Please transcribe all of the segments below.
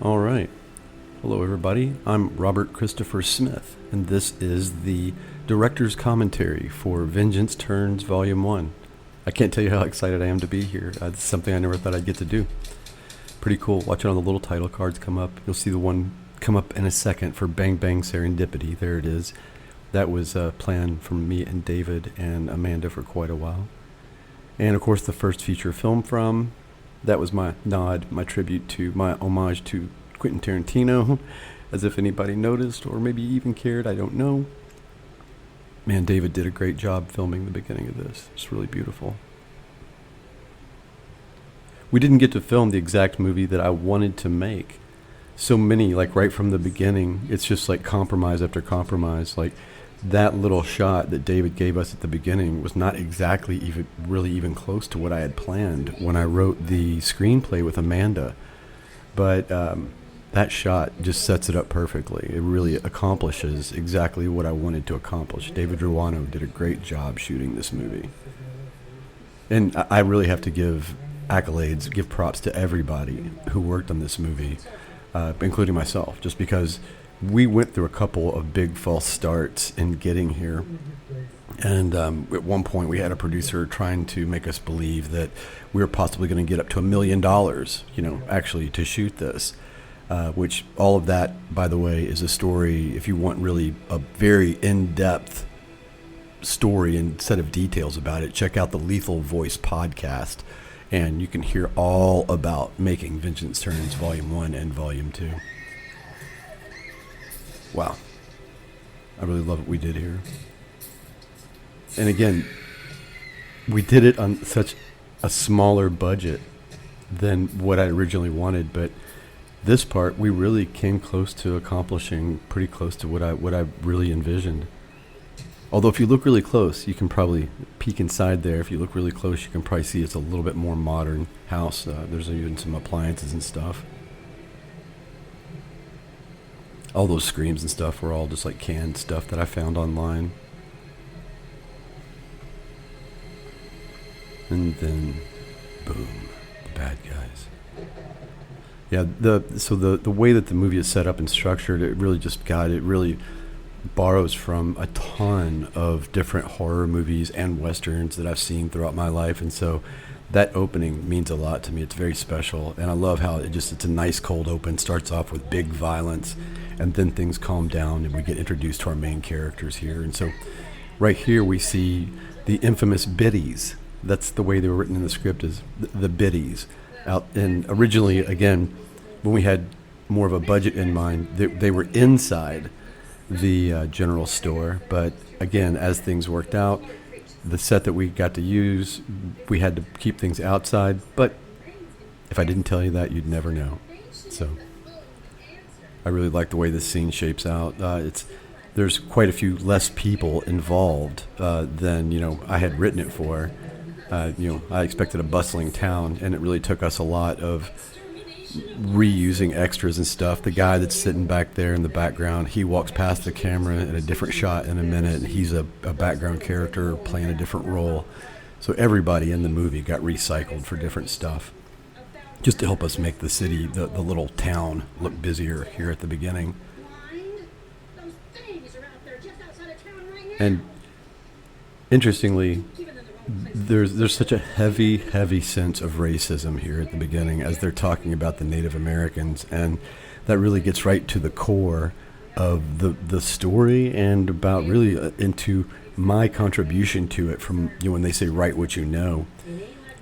All right. Hello, everybody. I'm Robert Christopher Smith, and this is the director's commentary for Vengeance Turns Volume 1. I can't tell you how excited I am to be here. It's something I never thought I'd get to do. Pretty cool. Watch it on the little title cards come up. You'll see the one come up in a second for Bang Bang Serendipity. There it is. That was a plan from me and David and Amanda for quite a while. And, of course, the first feature film from... That was my nod, my tribute to, my homage to Quentin Tarantino, as if anybody noticed or maybe even cared, I don't know. Man, David did a great job filming the beginning of this. It's really beautiful. We didn't get to film the exact movie that I wanted to make. So many, like right from the beginning, it's just like compromise after compromise. Like that little shot that David gave us at the beginning was not exactly even close to what I had planned when I wrote the screenplay with Amanda. But that shot just sets it up perfectly. It really accomplishes exactly what I wanted to accomplish. David Ruano did a great job shooting this movie. And I really have to give accolades, give props to everybody who worked on this movie, including myself, just because we went through a couple of big false starts in getting here. And at one point we had a producer trying to make us believe that we were possibly going to get up to $1 million, actually to shoot this, which all of that, by the way, is a story. If you want really a very in-depth story and set of details about it, check out the Lethal Voice podcast, and you can hear all about making Vengeance Turns Volume 1 and Volume 2. Wow. I really love what we did here. And again, we did it on such a smaller budget than what I originally wanted, but this part we really came close to accomplishing, pretty close to what I really envisioned. Although if you look really close, you can probably peek inside there. If you look really close, you can probably see it's a little bit more modern house. There's even some appliances and stuff. All those screams and stuff were all just like canned stuff that I found online. And then, boom, the bad guys. Yeah, the way that the movie is set up and structured, it really borrows from a ton of different horror movies and westerns that I've seen throughout my life, and so that opening means a lot to me. It's very special, and I love how it's a nice cold open. Starts off with big violence, and then things calm down, and we get introduced to our main characters here. And so, right here we see the infamous biddies. That's the way they were written in the script, is the biddies. And originally, again, when we had more of a budget in mind, they were inside the general store. But again, as things worked out, the set that we got to use, we had to keep things outside. But if I didn't tell you that, you'd never know. So I really like the way this scene shapes out. There's quite a few less people involved than I had written it for. I expected a bustling town, and it really took us a lot of reusing extras and stuff. The guy that's sitting back there in the background, he walks past the camera in a different shot in a minute, and he's a background character playing a different role. So everybody in the movie got recycled for different stuff, just to help us make the city, the little town, look busier here at the beginning. And interestingly, there's such a heavy sense of racism here at the beginning as they're talking about the Native Americans, and that really gets right to the core of the story and about really into my contribution to it from when they say write what you know.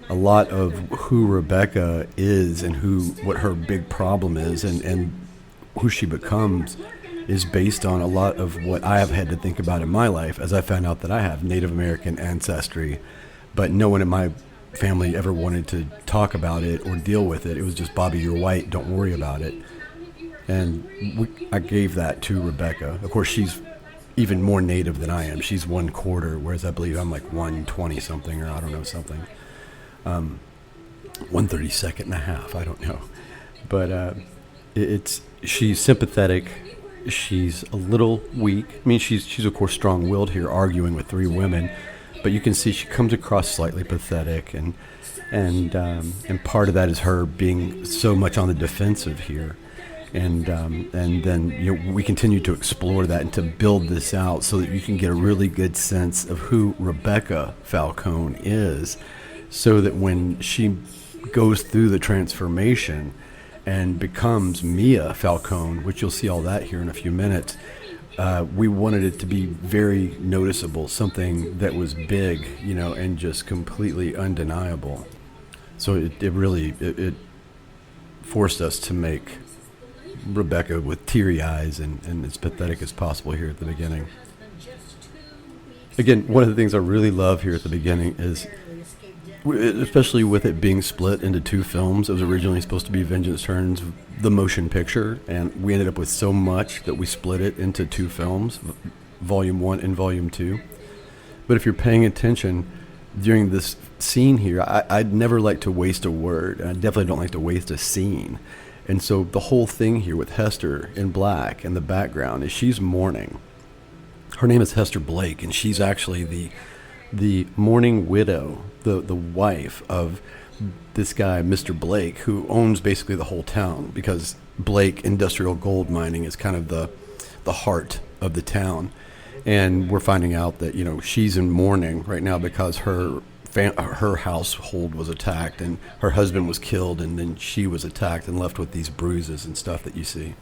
A lot of who Rebecca is and what her big problem is and who she becomes is based on a lot of what I have had to think about in my life as I found out that I have Native American ancestry, but no one in my family ever wanted to talk about it or deal with it. It was just, Bobby, you're white, don't worry about it. And I gave that to Rebecca. Of course, she's even more Native than I am. She's 1/4, whereas I believe I'm like 120 something, or I don't know, something. 1/32 and a half, I don't know. But she's sympathetic. She's a little weak. I mean, she's of course strong-willed here, arguing with 3 women, but you can see she comes across slightly pathetic, and part of that is her being so much on the defensive here. and then we continue to explore that and to build this out so that you can get a really good sense of who Rebecca Falcone is, so that when she goes through the transformation and becomes Mia Falcone, which you'll see all that here in a few minutes, we wanted it to be very noticeable, something that was big, and just completely undeniable. So it really forced us to make Rebecca with teary eyes and as pathetic as possible here at the beginning. Again, one of the things I really love here at the beginning is, especially with it being split into two films, it was originally supposed to be Vengeance Turns, the motion picture, and we ended up with so much that we split it into two films, Volume 1 and Volume 2. But if you're paying attention during this scene here, I'd never like to waste a word, and I definitely don't like to waste a scene. And so the whole thing here with Hester in black in the background is she's mourning. Her name is Hester Blake, and she's actually the mourning widow, the wife of this guy, Mr. Blake, who owns basically the whole town, because Blake Industrial Gold Mining is kind of the heart of the town. And we're finding out that, she's in mourning right now because her household was attacked and her husband was killed, and then she was attacked and left with these bruises and stuff that you see.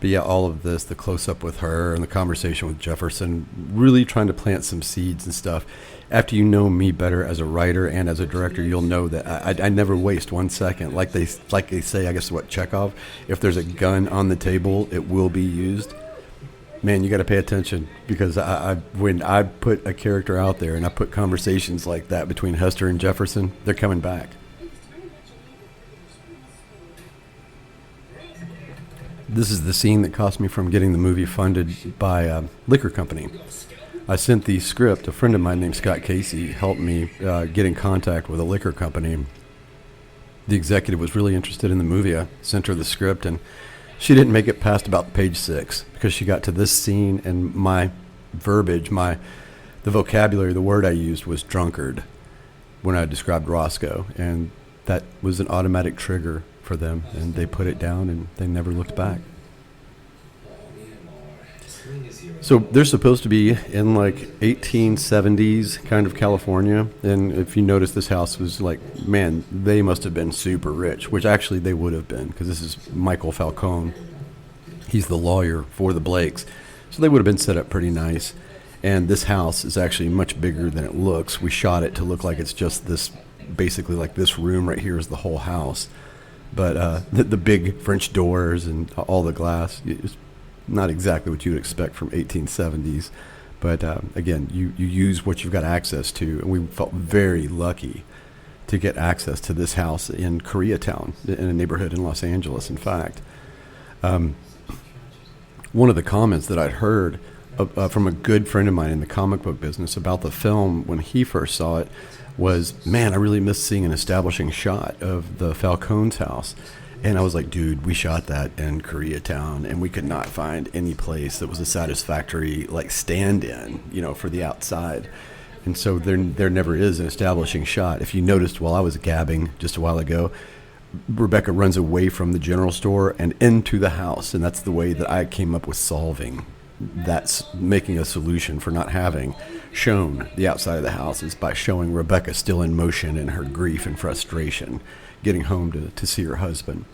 But yeah, all of this, the close-up with her and the conversation with Jefferson, really trying to plant some seeds and stuff. After you know me better as a writer and as a director, you'll know that I never waste 1 second. Like they say, I guess Chekhov, if there's a gun on the table, it will be used. Man, you got to pay attention, because when I put a character out there and I put conversations like that between Hester and Jefferson, they're coming back. This is the scene that cost me from getting the movie funded by a liquor company. I sent the script. A friend of mine named Scott Casey helped me get in contact with a liquor company. The executive was really interested in the movie. I sent her the script, and she didn't make it past about page 6 because she got to this scene, and my verbiage, the vocabulary, the word I used was drunkard when I described Roscoe, and that was an automatic trigger for them, and they put it down and they never looked back. So they're supposed to be in like 1870s kind of California, and if you notice, this house was like, man, they must have been super rich, which actually they would have been, because this is Michael Falcone. He's the lawyer for the Blakes, so they would have been set up pretty nice. And this house is actually much bigger than it looks. We shot it to look like it's just this, basically like this room right here is the whole house. But the big French doors and all the glass, it's not exactly what you would expect from 1870s. But again, you use what you've got access to. And we felt very lucky to get access to this house in Koreatown, in a neighborhood in Los Angeles, in fact. One of the comments that I'd heard from a good friend of mine in the comic book business about the film when he first saw it was, man, I really missed seeing an establishing shot of the Falcone's house. And I was like, dude, we shot that in Koreatown, and we could not find any place that was a satisfactory like stand-in, for the outside. And so there never is an establishing shot. If you noticed while I was gabbing just a while ago, Rebecca runs away from the general store and into the house, and that's the way that I came up with solving. That's making a solution for not having shown the outside of the house, is by showing Rebecca still in motion in her grief and frustration, getting home to see her husband.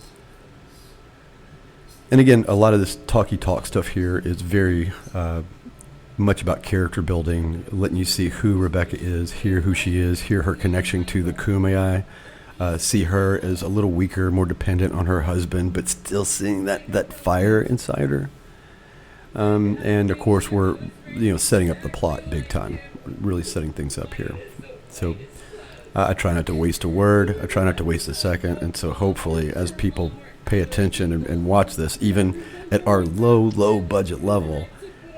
And again, a lot of this talky talk stuff here is very much about character building, letting you see who Rebecca is, hear who she is, hear her connection to the Kumeyaay, see her as a little weaker, more dependent on her husband, but still seeing that fire inside her. And of course, we're setting up the plot big time, really setting things up here. So I try not to waste a word. I try not to waste a second. And so hopefully, as people pay attention and watch this, even at our low budget level,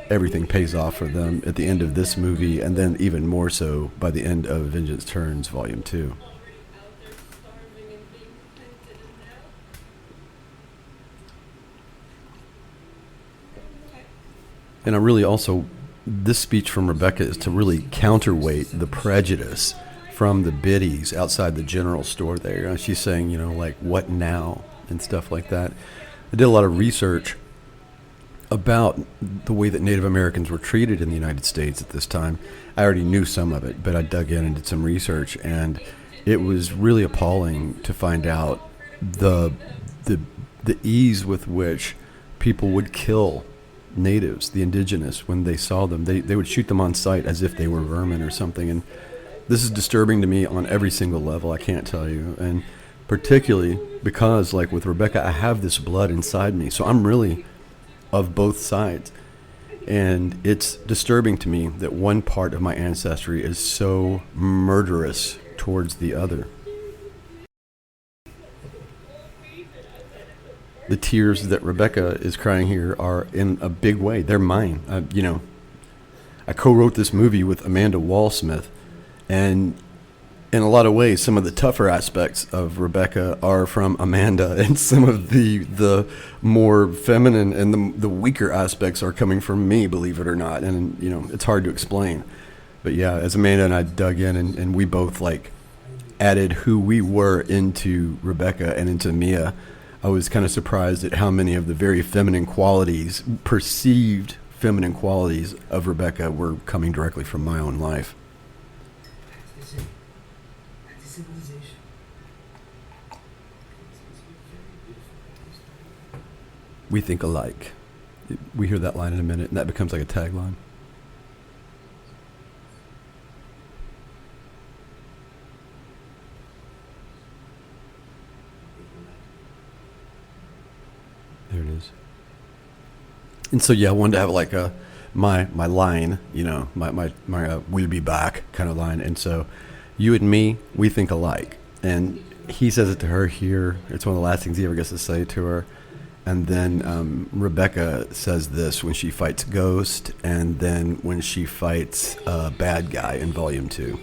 everything pays off for them at the end of this movie, and then even more so by the end of Vengeance Turns Volume 2. And I really also, this speech from Rebecca is to really counterweight the prejudice from the biddies outside the general store there. She's saying, like, what now and stuff like that. I did a lot of research about the way that Native Americans were treated in the United States at this time. I already knew some of it, but I dug in and did some research, and it was really appalling to find out the ease with which people would kill natives, the indigenous, when they saw them. They would shoot them on sight as if they were vermin or something. And this is disturbing to me on every single level, I can't tell you. And particularly because, like with Rebecca, I have this blood inside me. So I'm really of both sides. And it's disturbing to me that one part of my ancestry is so murderous towards the other. The tears that Rebecca is crying here are in a big way. They're mine. I co-wrote this movie with Amanda Walsmith, and in a lot of ways, some of the tougher aspects of Rebecca are from Amanda, and some of the more feminine and the weaker aspects are coming from me, believe it or not. And, it's hard to explain. But yeah, as Amanda and I dug in, and we both added who we were into Rebecca and into Mia, I was kind of surprised at how many of the very feminine qualities, perceived feminine qualities of Rebecca, were coming directly from my own life. We think alike. We hear that line in a minute, and that becomes like a tagline. There it is. And so, yeah, I wanted to have my line, my we'll be back kind of line. And so you and me, we think alike. And he says it to her here. It's one of the last things he ever gets to say to her. And then Rebecca says this when she fights Ghost, and then when she fights Bad Guy in Volume 2.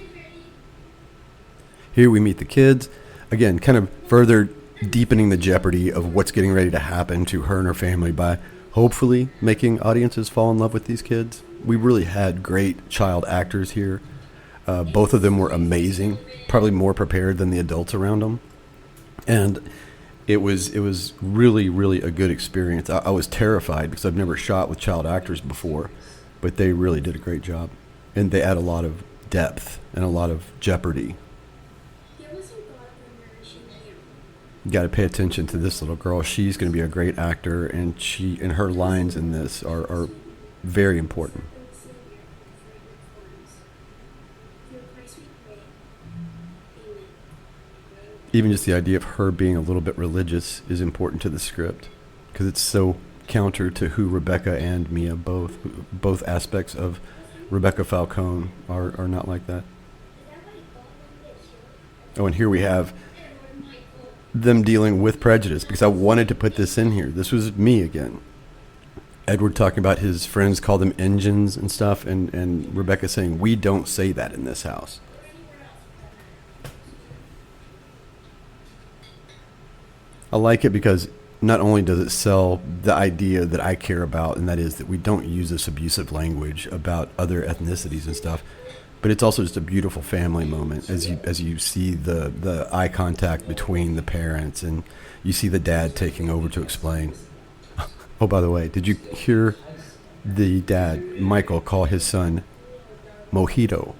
Here we meet the kids. Again, kind of further deepening the jeopardy of what's getting ready to happen to her and her family by hopefully making audiences fall in love with these kids. We really had great child actors here. Both of them were amazing, probably more prepared than the adults around them. And it was really, really a good experience. I was terrified because I've never shot with child actors before, but they really did a great job. And they add a lot of depth and a lot of jeopardy. You got to pay attention to this little girl. She's going to be a great actor, and her lines in this are very important. Even just the idea of her being a little bit religious is important to the script, because it's so counter to who Rebecca and Mia both aspects of Rebecca Falcone are not like that. Oh, and here we have them dealing with prejudice, because I wanted to put this in here. This was me again. Edward talking about his friends call them engines and stuff, and Rebecca saying, we don't say that in this house. I like it because not only does it sell the idea that I care about, and that is that we don't use this abusive language about other ethnicities and stuff, but it's also just a beautiful family moment as you see the eye contact between the parents, and you see the dad taking over to explain. Oh, by the way, did you hear the dad, Michael, call his son Mojito?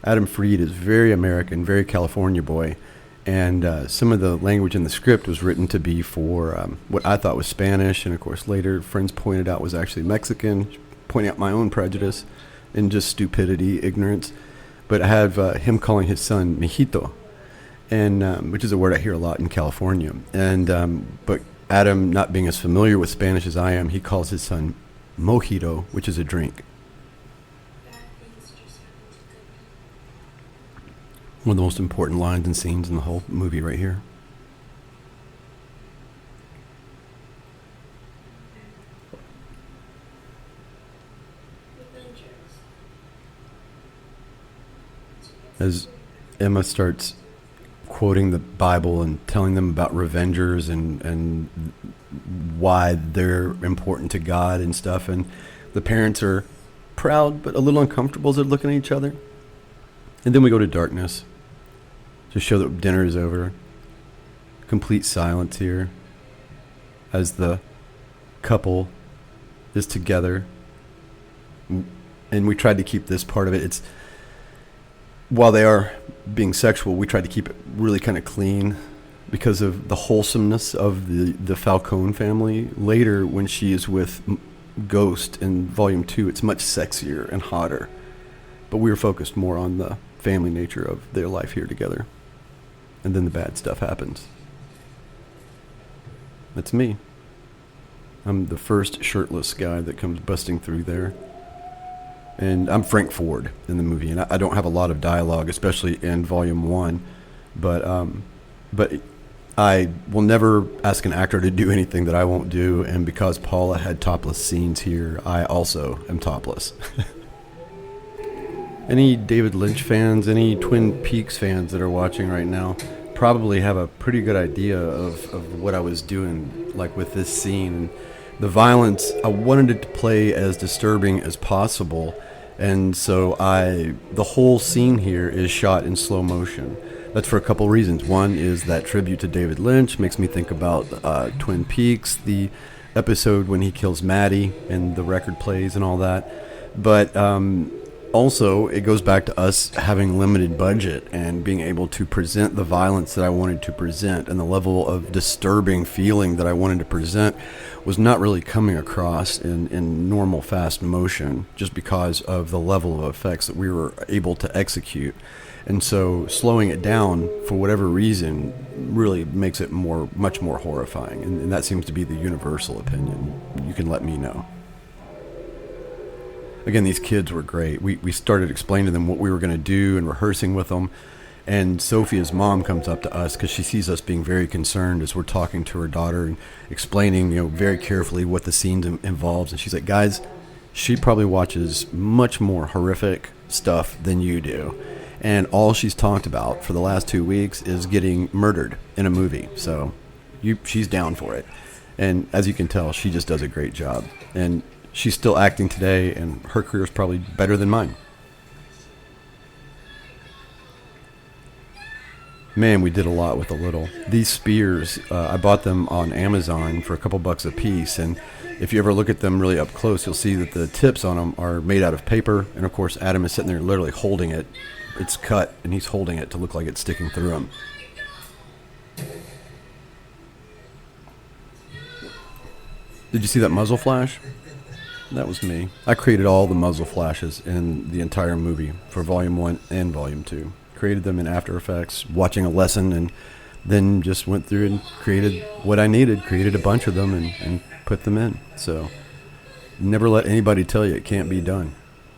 Adam Freed is very American, very California boy, and some of the language in the script was written to be for what I thought was Spanish, and of course later friends pointed out was actually Mexican, pointing out my own prejudice and just stupidity, ignorance. But I have him calling his son mijito, and which is a word I hear a lot in California. And but Adam, not being as familiar with Spanish as I am, he calls his son mojito, which is a drink. One of the most important lines and scenes in the whole movie right here. As Emma starts quoting the Bible and telling them about Revengers and why they're important to God and stuff, and the parents are proud but a little uncomfortable as they're looking at each other. And then we go to darkness to show that dinner is over. Complete silence here as the couple is together. And we tried to keep this part of it. While they are being sexual, we tried to keep it really kind of clean because of the wholesomeness of the Falcone family. Later, when she is with Ghost in Volume 2, it's much sexier and hotter. But we were focused more on the family nature of their life here together. And then the bad stuff happens. That's me. I'm the first shirtless guy that comes busting through there. And I'm Frank Ford in the movie, and I don't have a lot of dialogue, especially in Volume 1. But I will never ask an actor to do anything that I won't do, and because Paula had topless scenes here, I also am topless. Any David Lynch fans, any Twin Peaks fans that are watching right now probably have a pretty good idea of what I was doing, like with this scene. The violence, I wanted it to play as disturbing as possible, and so the whole scene here is shot in slow motion. That's for a couple reasons. One is that tribute to David Lynch makes me think about Twin Peaks, the episode when he kills Maddie and the record plays and all that. But also, it goes back to us having limited budget and being able to present the violence that I wanted to present, and the level of disturbing feeling that I wanted to present was not really coming across in normal fast motion just because of the level of effects that we were able to execute. And so slowing it down for whatever reason really makes it much more horrifying. And that seems to be the universal opinion. You can let me know. Again, these kids were great. We started explaining to them what we were going to do and rehearsing with them. And Sophia's mom comes up to us because she sees us being very concerned as we're talking to her daughter and explaining, very carefully what the scene involves. And she's like, guys, she probably watches much more horrific stuff than you do. And all she's talked about for the last 2 weeks is getting murdered in a movie. So she's down for it. And as you can tell, she just does a great job. And she's still acting today, and her career is probably better than mine. Man, we did a lot with a little. These spears, I bought them on Amazon for a couple bucks a piece, and if you ever look at them really up close, you'll see that the tips on them are made out of paper, and of course Adam is sitting there literally holding it. It's cut, and he's holding it to look like it's sticking through him. Did you see that muzzle flash? That was me. I created all the muzzle flashes in the entire movie for Volume 1 and Volume 2. Created them in After Effects, watching a lesson, and then just went through and created what I needed, created a bunch of them, and put them in. So never let anybody tell you it can't be done.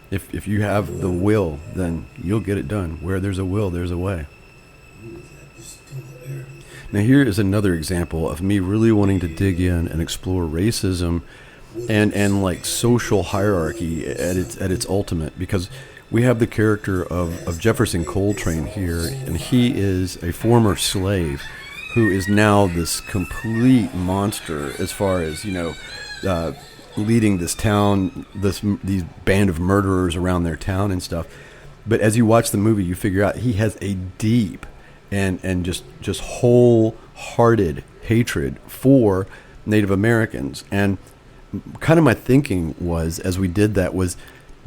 If you have the will, then you'll get it done. Where there's a will, there's a way. Now here is another example of me really wanting to dig in and explore racism and like social hierarchy at its ultimate, because we have the character of Jefferson Coltrane here, and he is a former slave who is now this complete monster as far as, leading this town, these band of murderers around their town and stuff. But as you watch the movie, you figure out he has a deep and just wholehearted hatred for Native Americans. And kind of my thinking was, as we did that, was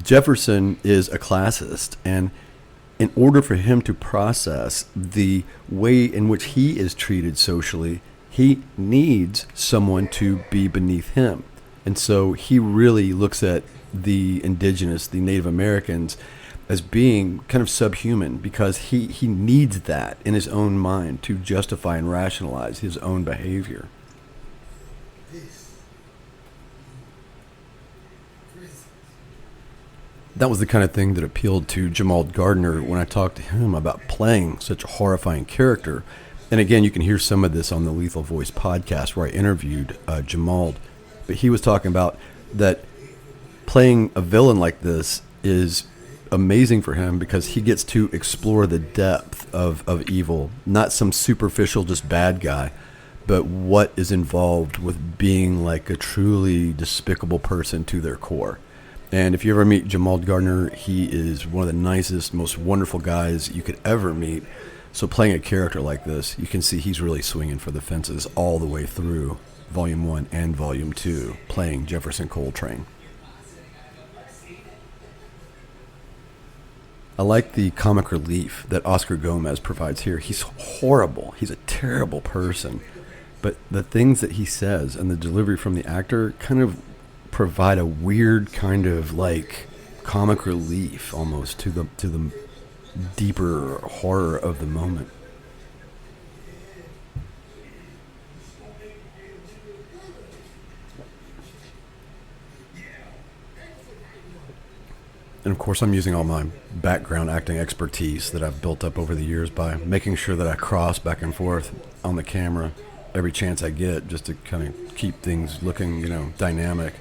Jefferson is a classist, and in order for him to process the way in which he is treated socially, he needs someone to be beneath him. And so he really looks at the indigenous, the Native Americans, as being kind of subhuman, because he needs that in his own mind to justify and rationalize his own behavior. That was the kind of thing that appealed to Jamal Gardner when I talked to him about playing such a horrifying character. And again, you can hear some of this on the Lethal Voice podcast where I interviewed Jamal. But he was talking about that playing a villain like this is amazing for him because he gets to explore the depth of evil, not some superficial just bad guy, but what is involved with being like a truly despicable person to their core. And if you ever meet Jamal Gardner, he is one of the nicest, most wonderful guys you could ever meet. So playing a character like this, you can see he's really swinging for the fences all the way through Volume 1 and Volume 2, playing Jefferson Coltrane. I like the comic relief that Oscar Gomez provides here. He's horrible. He's a terrible person. But the things that he says and the delivery from the actor kind of provide a weird kind of like comic relief almost to the deeper horror of the moment. And of course, I'm using all my background acting expertise that I've built up over the years by making sure that I cross back and forth on the camera every chance I get, just to kind of keep things looking, dynamic.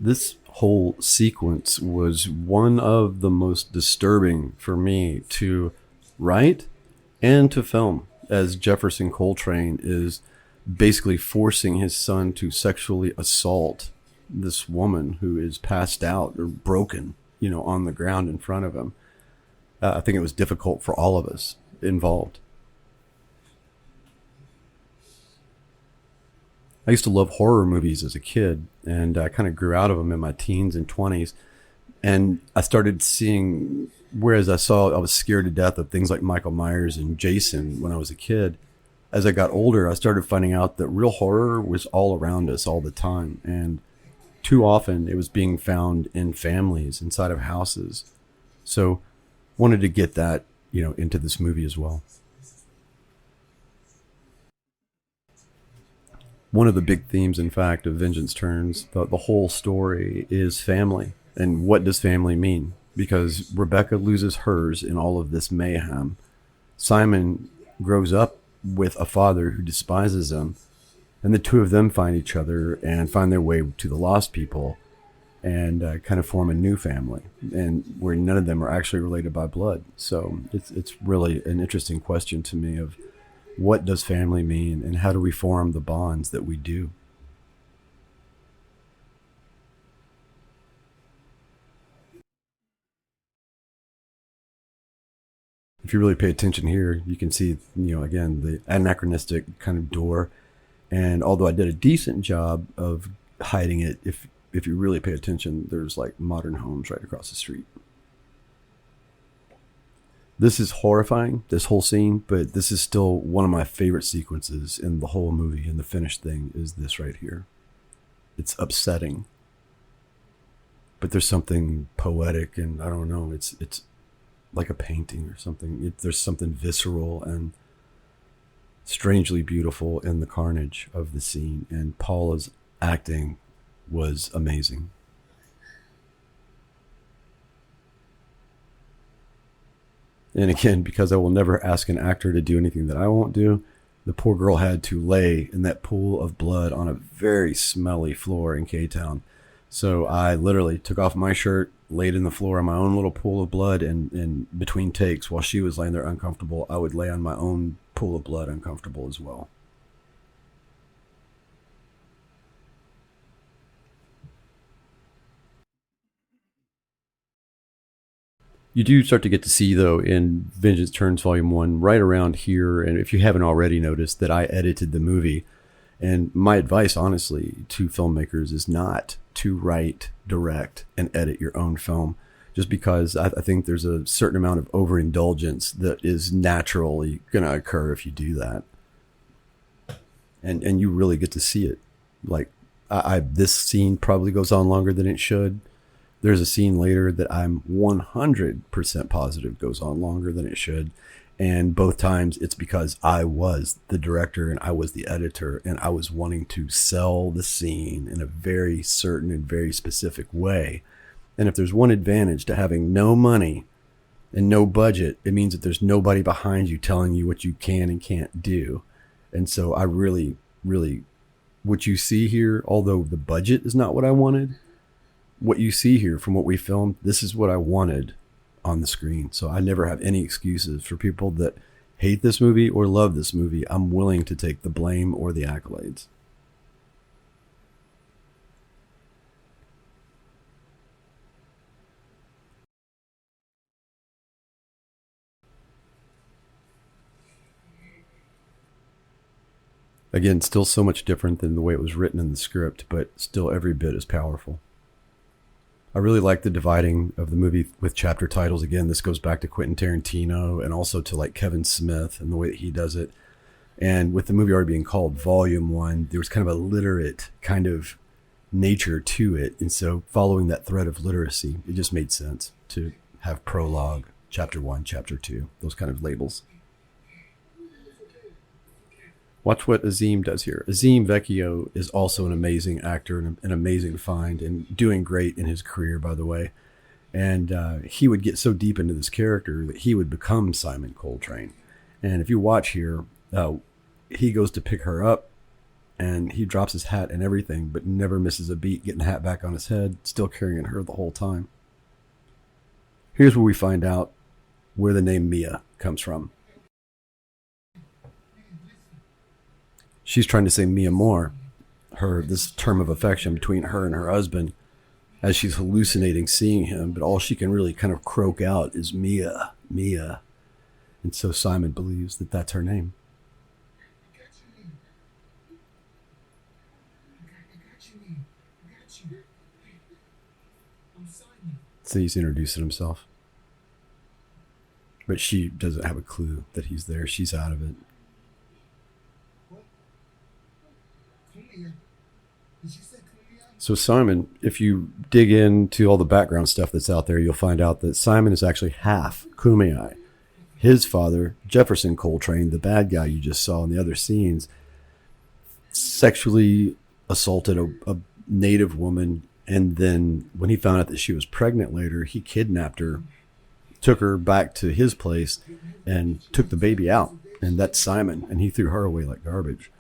This whole sequence was one of the most disturbing for me to write and to film, as Jefferson Coltrane is basically forcing his son to sexually assault this woman who is passed out or broken, on the ground in front of him. I think it was difficult for all of us involved. I used to love horror movies as a kid, and I kind of grew out of them in my teens and 20s. And I started seeing, whereas I was scared to death of things like Michael Myers and Jason when I was a kid. As I got older, I started finding out that real horror was all around us all the time. And too often it was being found in families, inside of houses. So wanted to get that, into this movie as well. One of the big themes, in fact, of Vengeance Turns, the whole story is family. And what does family mean? Because Rebecca loses hers in all of this mayhem. Simon grows up with a father who despises him. And the two of them find each other and find their way to the Lost People and kind of form a new family, and where none of them are actually related by blood. So it's really an interesting question to me of what does family mean and how do we form the bonds that we do? If you really pay attention here, you can see, again, the anachronistic kind of door. And although I did a decent job of hiding it, if you really pay attention, there's like modern homes right across the street. This is horrifying, this whole scene, but this is still one of my favorite sequences in the whole movie. And the finished thing is this right here. It's upsetting, but there's something poetic, and I don't know, it's like a painting or something. There's something visceral and strangely beautiful in the carnage of the scene, and Paula's acting was amazing. And again, because I will never ask an actor to do anything that I won't do, the poor girl had to lay in that pool of blood on a very smelly floor in K-Town. So I literally took off my shirt, laid in the floor in my own little pool of blood, and between takes, while she was laying there uncomfortable, I would lay on my own pool of blood uncomfortable as well. You do start to get to see, though, in Vengeance Turns Volume 1, right around here, and if you haven't already noticed, that I edited the movie. And my advice, honestly, to filmmakers is not to write, direct, and edit your own film, just because I think there's a certain amount of overindulgence that is naturally going to occur if you do that. And you really get to see it. Like, this scene probably goes on longer than it should. There's a scene later that I'm 100% positive goes on longer than it should. And both times it's because I was the director and I was the editor, and I was wanting to sell the scene in a very certain and very specific way. And if there's one advantage to having no money and no budget, it means that there's nobody behind you telling you what you can and can't do. And so I really, what you see here, although the budget is not what I wanted, what you see here from what we filmed, this is what I wanted on the screen. So I never have any excuses for people that hate this movie or love this movie, I'm willing to take the blame or the accolades. Again, still so much different than the way it was written in the script, but still every bit as powerful. I really like the dividing of the movie with chapter titles. Again, this goes back to Quentin Tarantino and also to like Kevin Smith and the way that he does it. And with the movie already being called Volume 1, there was kind of a literate kind of nature to it. And so following that thread of literacy, it just made sense to have prologue, chapter 1, chapter 2, those kind of labels. Watch what Azim does here. Azim Vecchio is also an amazing actor and an amazing find and doing great in his career, by the way. And he would get so deep into this character that he would become Simon Coltrane. And if you watch here, he goes to pick her up and he drops his hat and everything, but never misses a beat, getting the hat back on his head, still carrying her the whole time. Here's where we find out where the name Mia comes from. She's trying to say Mia Moore, this term of affection between her and her husband, as she's hallucinating seeing him, but all she can really kind of croak out is Mia, Mia. And so Simon believes that that's her name. So he's introducing himself. But she doesn't have a clue that he's there. She's out of it. So Simon, if you dig into all the background stuff that's out there, you'll find out that Simon is actually half Kumeyaay. His father, Jefferson Coltrane, the bad guy you just saw in the other scenes, sexually assaulted a native woman, and then when he found out that she was pregnant later, he kidnapped her, took her back to his place, and took the baby out. And that's Simon, and he threw her away like garbage.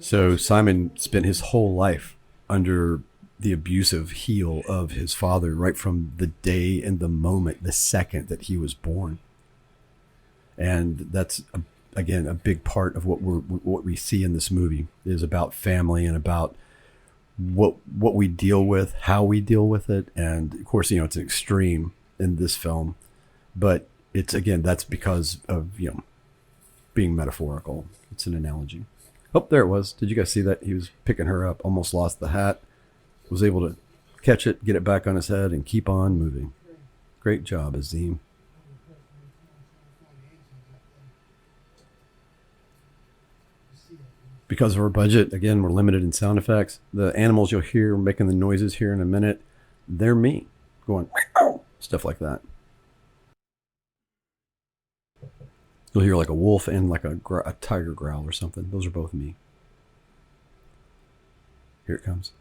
So Simon spent his whole life under the abusive heel of his father right from the day and the moment, the second that he was born. And that's, again, a big part of what we see in this movie is about family and about what we deal with, how we deal with it. And of course, it's an extreme in this film, but it's, again, that's because of, being metaphorical. It's an analogy. Oh, there it was. Did you guys see that? He was picking her up, almost lost the hat, was able to catch it, get it back on his head, and keep on moving. Great job, Azim. Because of our budget, again, we're limited in sound effects. The animals you'll hear making the noises here in a minute, they're me, going, stuff like that. You'll hear like a wolf and like a tiger growl or something. Those are both me. Here it comes.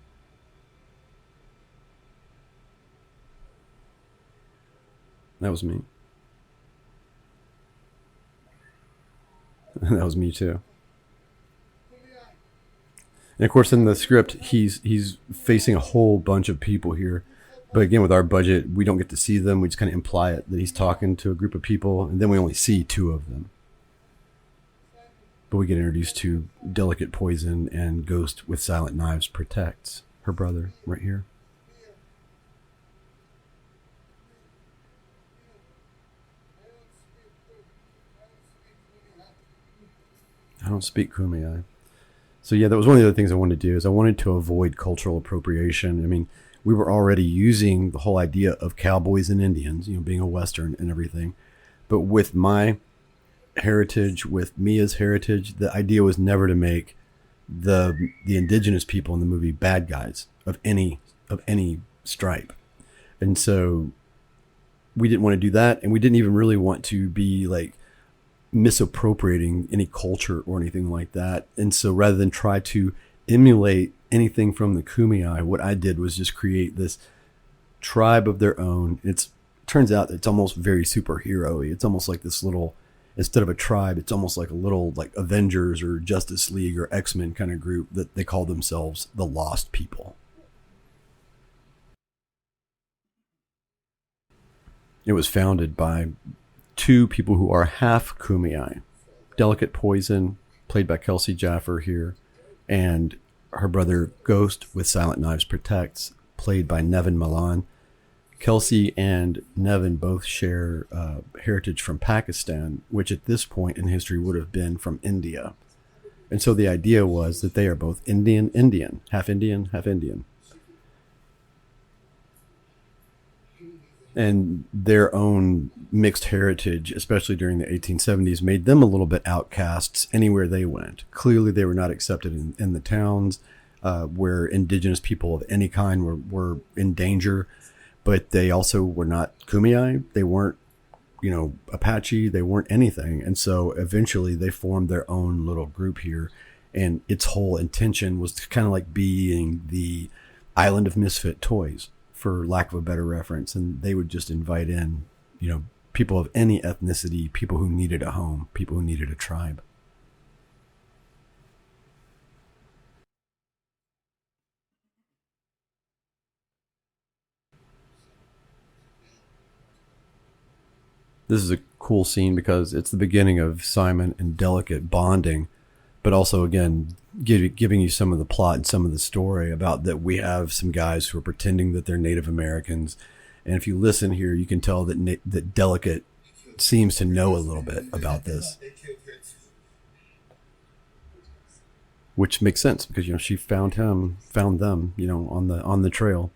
That was me. That was me too. And of course, in the script, he's facing a whole bunch of people here. But again, with our budget, we don't get to see them. We just kind of imply it, that he's talking to a group of people, and then we only see two of them. But we get introduced to Delicate Poison and Ghost with Silent Knives protects her brother right here. I don't speak Kumeyaay. So yeah, that was one of the other things I wanted to do, is I wanted to avoid cultural appropriation. I mean, we were already using the whole idea of cowboys and Indians, being a Western and everything. But with my heritage, with Mia's heritage, the idea was never to make the indigenous people in the movie bad guys of any stripe. And so we didn't want to do that, and we didn't even really want to be like misappropriating any culture or anything like that. And so rather than try to emulate anything from the Kumeyaay, what I did was just create this tribe of their own. It turns out it's almost very superhero-y. It's almost like this little, instead of a tribe, it's almost like a little like Avengers or Justice League or X-Men kind of group that they call themselves the Lost People. It was founded by two people who are half Kumeyaay. Delicate Poison, played by Kelsey Jaffer here, and her brother Ghost with Silent Knives Protects, played by Nevin Milan. Kelsey and Nevin both share heritage from Pakistan, which at this point in history would have been from India. And so the idea was that they are both Indian, half Indian, half Indian. And their own mixed heritage, especially during the 1870s, made them a little bit outcasts anywhere they went. Clearly, they were not accepted in the towns where indigenous people of any kind were in danger, but they also were not Kumeyaay. They weren't, Apache. They weren't anything. And so eventually they formed their own little group here. And its whole intention was to kind of like being the island of misfit toys, for lack of a better reference. And they would just invite in, people of any ethnicity, people who needed a home, people who needed a tribe. This is a cool scene because it's the beginning of Simon and Delicate bonding, but also, again, giving you some of the plot and some of the story about that we have some guys who are pretending that they're Native Americans. And if you listen here, you can tell that Delicate seems to know a little bit about this, which makes sense because, she found them, on the trail.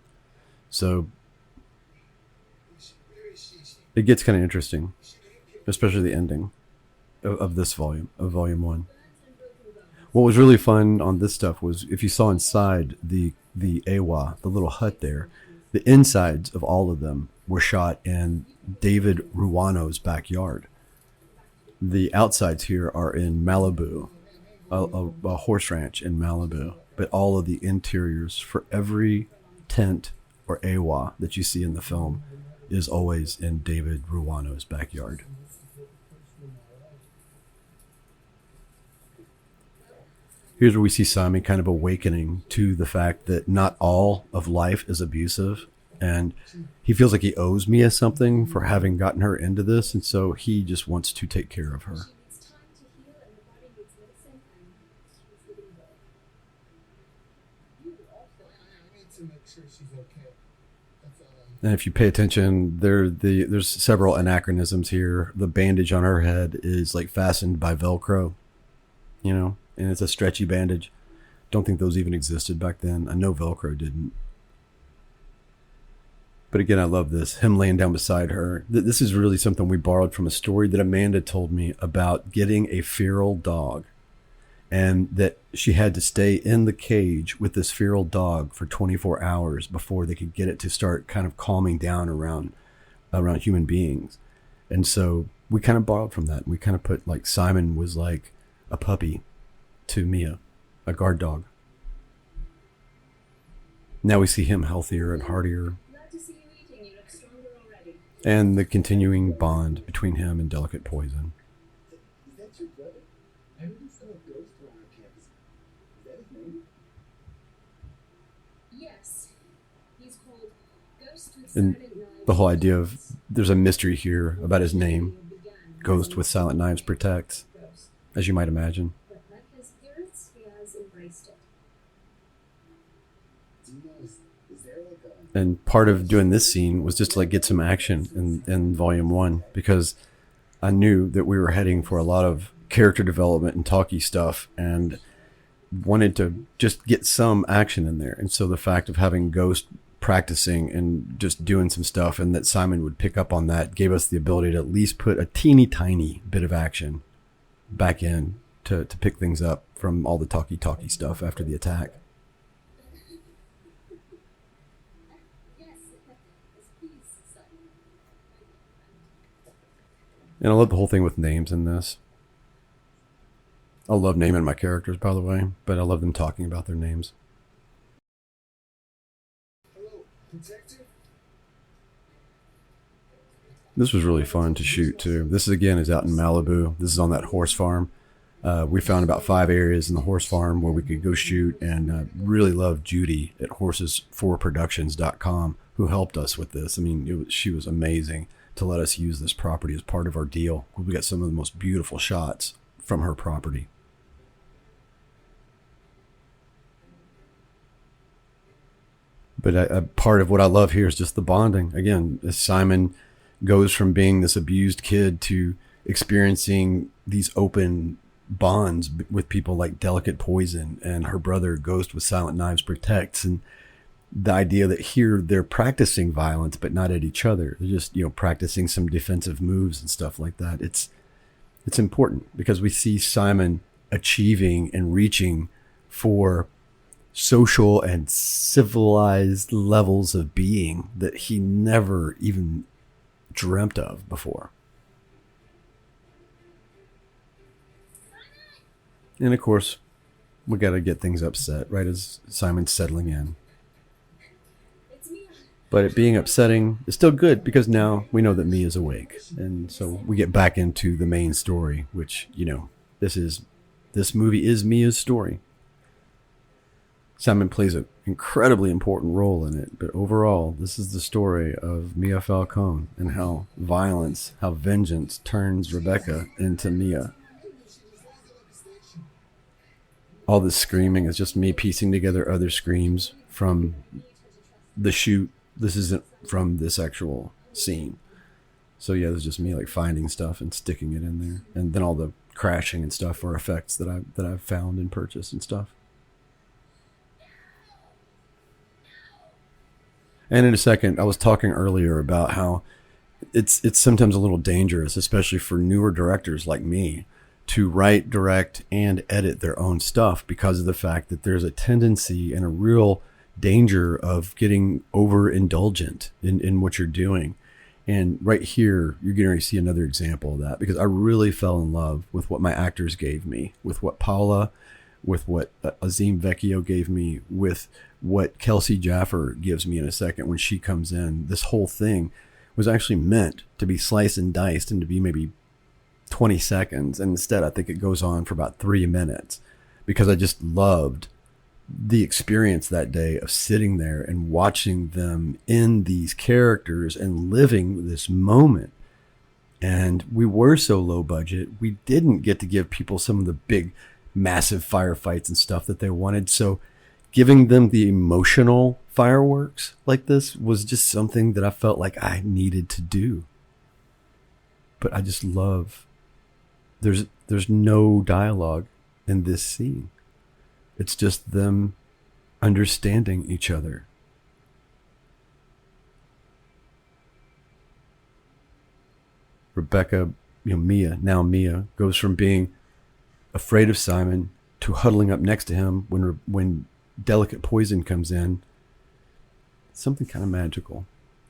So it gets kind of interesting, especially the ending of this volume, of volume 1. What was really fun on this stuff was if you saw inside the Awa, the little hut there, the insides of all of them were shot in David Ruano's backyard. The outsides here are in Malibu, a horse ranch in Malibu, but all of the interiors for every tent or Awa that you see in the film is always in David Ruano's backyard. Here's where we see Simon kind of awakening to the fact that not all of life is abusive, and he feels like he owes Mia something for having gotten her into this, and so he just wants to take care of her. And if you pay attention, there's several anachronisms here. The bandage on her head is like fastened by Velcro, and it's a stretchy bandage. Don't think those even existed back then. I know Velcro didn't. But again, I love this. Him laying down beside her. This is really something we borrowed from a story that Amanda told me about getting a feral dog. And that she had to stay in the cage with this feral dog for 24 hours before they could get it to start kind of calming down around human beings. And so we kind of borrowed from that. We kind of put like Simon was like a puppy to Mia, a guard dog. Now we see him healthier and heartier. Glad to see you eating. You look stronger already. And the continuing bond between him and Delicate Poison. Is that your brother? I really saw a ghost around our campus. Is that his name? Yes. He's called Ghost with And Silent Knives. the whole idea of there's a mystery here about his name. Ghost with Silent Knives Protects, as you might imagine. But like his parents, he has embraced it. Do you know, is there like a... And part of doing this scene was just to like get some action in volume 1, because I knew that we were heading for a lot of character development and talky stuff and wanted to just get some action in there. And so the fact of having Ghost practicing and just doing some stuff and that Simon would pick up on that gave us the ability to at least put a teeny tiny bit of action back in to pick things up from all the talky stuff after the attack. Yes, please, son. And I love the whole thing with names in this. I love naming my characters, by the way, but I love them talking about their names. Hello, detective? This was really fun to shoot too. This is out in Malibu. This is on that horse farm. We found about 5 areas in the horse farm where we could go shoot, and really love Judy at horses4productions.com who helped us with this. I mean, she was amazing to let us use this property as part of our deal. We got some of the most beautiful shots from her property. But a part of what I love here is just the bonding. Again, as Simon goes from being this abused kid to experiencing these open bonds with people like Delicate Poison, and her brother Ghost with Silent Knives protects, and the idea that here they're practicing violence but not at each other. They're just, practicing some defensive moves and stuff like that. It's important because we see Simon achieving and reaching for social and civilized levels of being that he never even dreamt of before. And of course, we got to get things upset right as Simon's settling in. It's Mia. But it being upsetting is still good because now we know that Mia's awake. And so we get back into the main story, which, this movie is Mia's story. Simon plays an incredibly important role in it, but overall, this is the story of Mia Falcone and how violence, how vengeance turns Rebecca into Mia. All this screaming is just me piecing together other screams from the shoot. This isn't from this actual scene. So yeah, there's just me like finding stuff and sticking it in there. And then all the crashing and stuff are effects that I've found and purchased and stuff. And in a second, I was talking earlier about how it's sometimes a little dangerous, especially for newer directors like me, to write, direct, and edit their own stuff because of the fact that there's a tendency and a real danger of getting overindulgent in what you're doing. And right here, you're going to see another example of that because I really fell in love with what my actors gave me, with what Paula, with what Azim Vecchio gave me, with what Kelsey Jaffer gives me in a second when she comes in. This whole thing was actually meant to be sliced and diced and to be maybe 20 seconds. And instead, I think it goes on for about 3 minutes because I just loved the experience that day of sitting there and watching them in these characters and living this moment. And we were so low budget, we didn't get to give people some of the big, massive firefights and stuff that they wanted. So giving them the emotional fireworks like this was just something that I felt like I needed to do. But I just love, there's no dialogue in this scene. It's just them understanding each other. Rebecca, Mia goes from being afraid of Simon to huddling up next to him when Delicate Poison comes in. Something kind of magical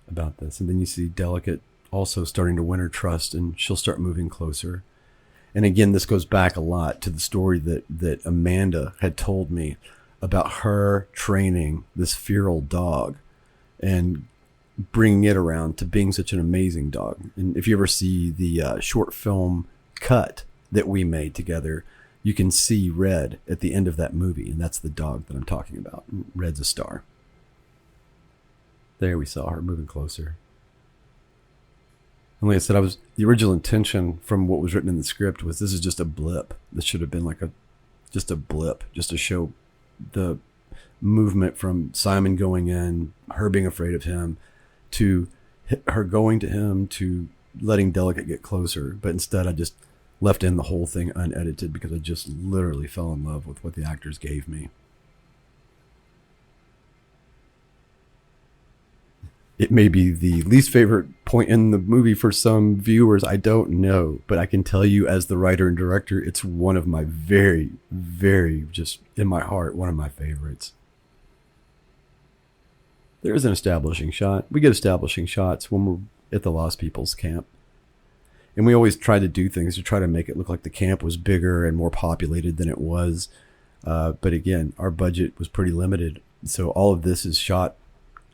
about this. And then you see Delicate also starting to win her trust, and she'll start moving closer. And again, this goes back a lot to the story that Amanda had told me about her training this feral dog and bringing it around to being such an amazing dog. And if you ever see the short film cut that we made together, you can see Red at the end of that movie, and that's the dog that I'm talking about. Red's a star. There we saw her moving closer. And like I said, the original intention from what was written in the script was this is just a blip. This should have been like just a blip, just to show the movement from Simon going in, her being afraid of him, to her going to him, to letting Delicate get closer. But instead, I just left in the whole thing unedited because I just literally fell in love with what the actors gave me. It may be the least favorite point in the movie for some viewers, I don't know. But I can tell you as the writer and director, it's one of my very, very, just in my heart, one of my favorites. There is an establishing shot. We get establishing shots when we're at the Lost People's camp. And we always try to do things to try to make it look like the camp was bigger and more populated than it was. But again, our budget was pretty limited. So all of this is shot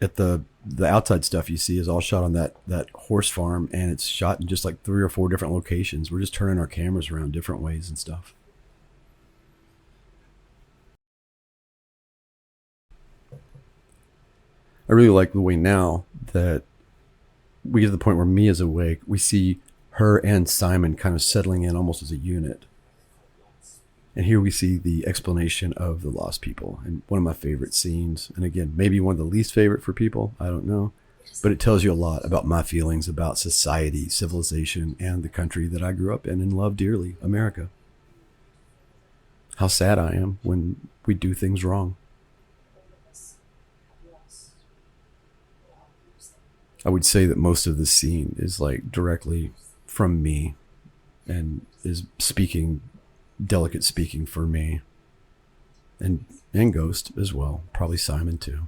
at the outside stuff you see is all shot on that horse farm, and it's shot in just like 3 or 4 different locations. We're just turning our cameras around different ways and stuff. I really like the way now that we get to the point where Mia's awake, we see her and Simon kind of settling in almost as a unit. And here we see the explanation of the lost people. And one of my favorite scenes, and again, maybe one of the least favorite for people, I don't know. But it tells you a lot about my feelings about society, civilization, and the country that I grew up in and love dearly, America. How sad I am when we do things wrong. I would say that most of the scene is like directly from me and is speaking, delicate speaking for me. And Ghost as well, probably Simon too.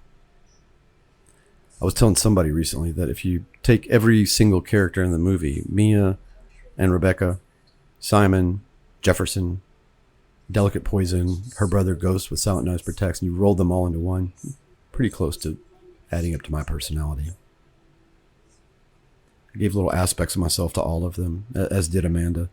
I was telling somebody recently that if you take every single character in the movie, Mia and Rebecca, Simon, Jefferson, Delicate Poison, her brother Ghost with Silent Knives Protects, and you roll them all into one, pretty close to adding up to my personality. I gave little aspects of myself to all of them, as did Amanda.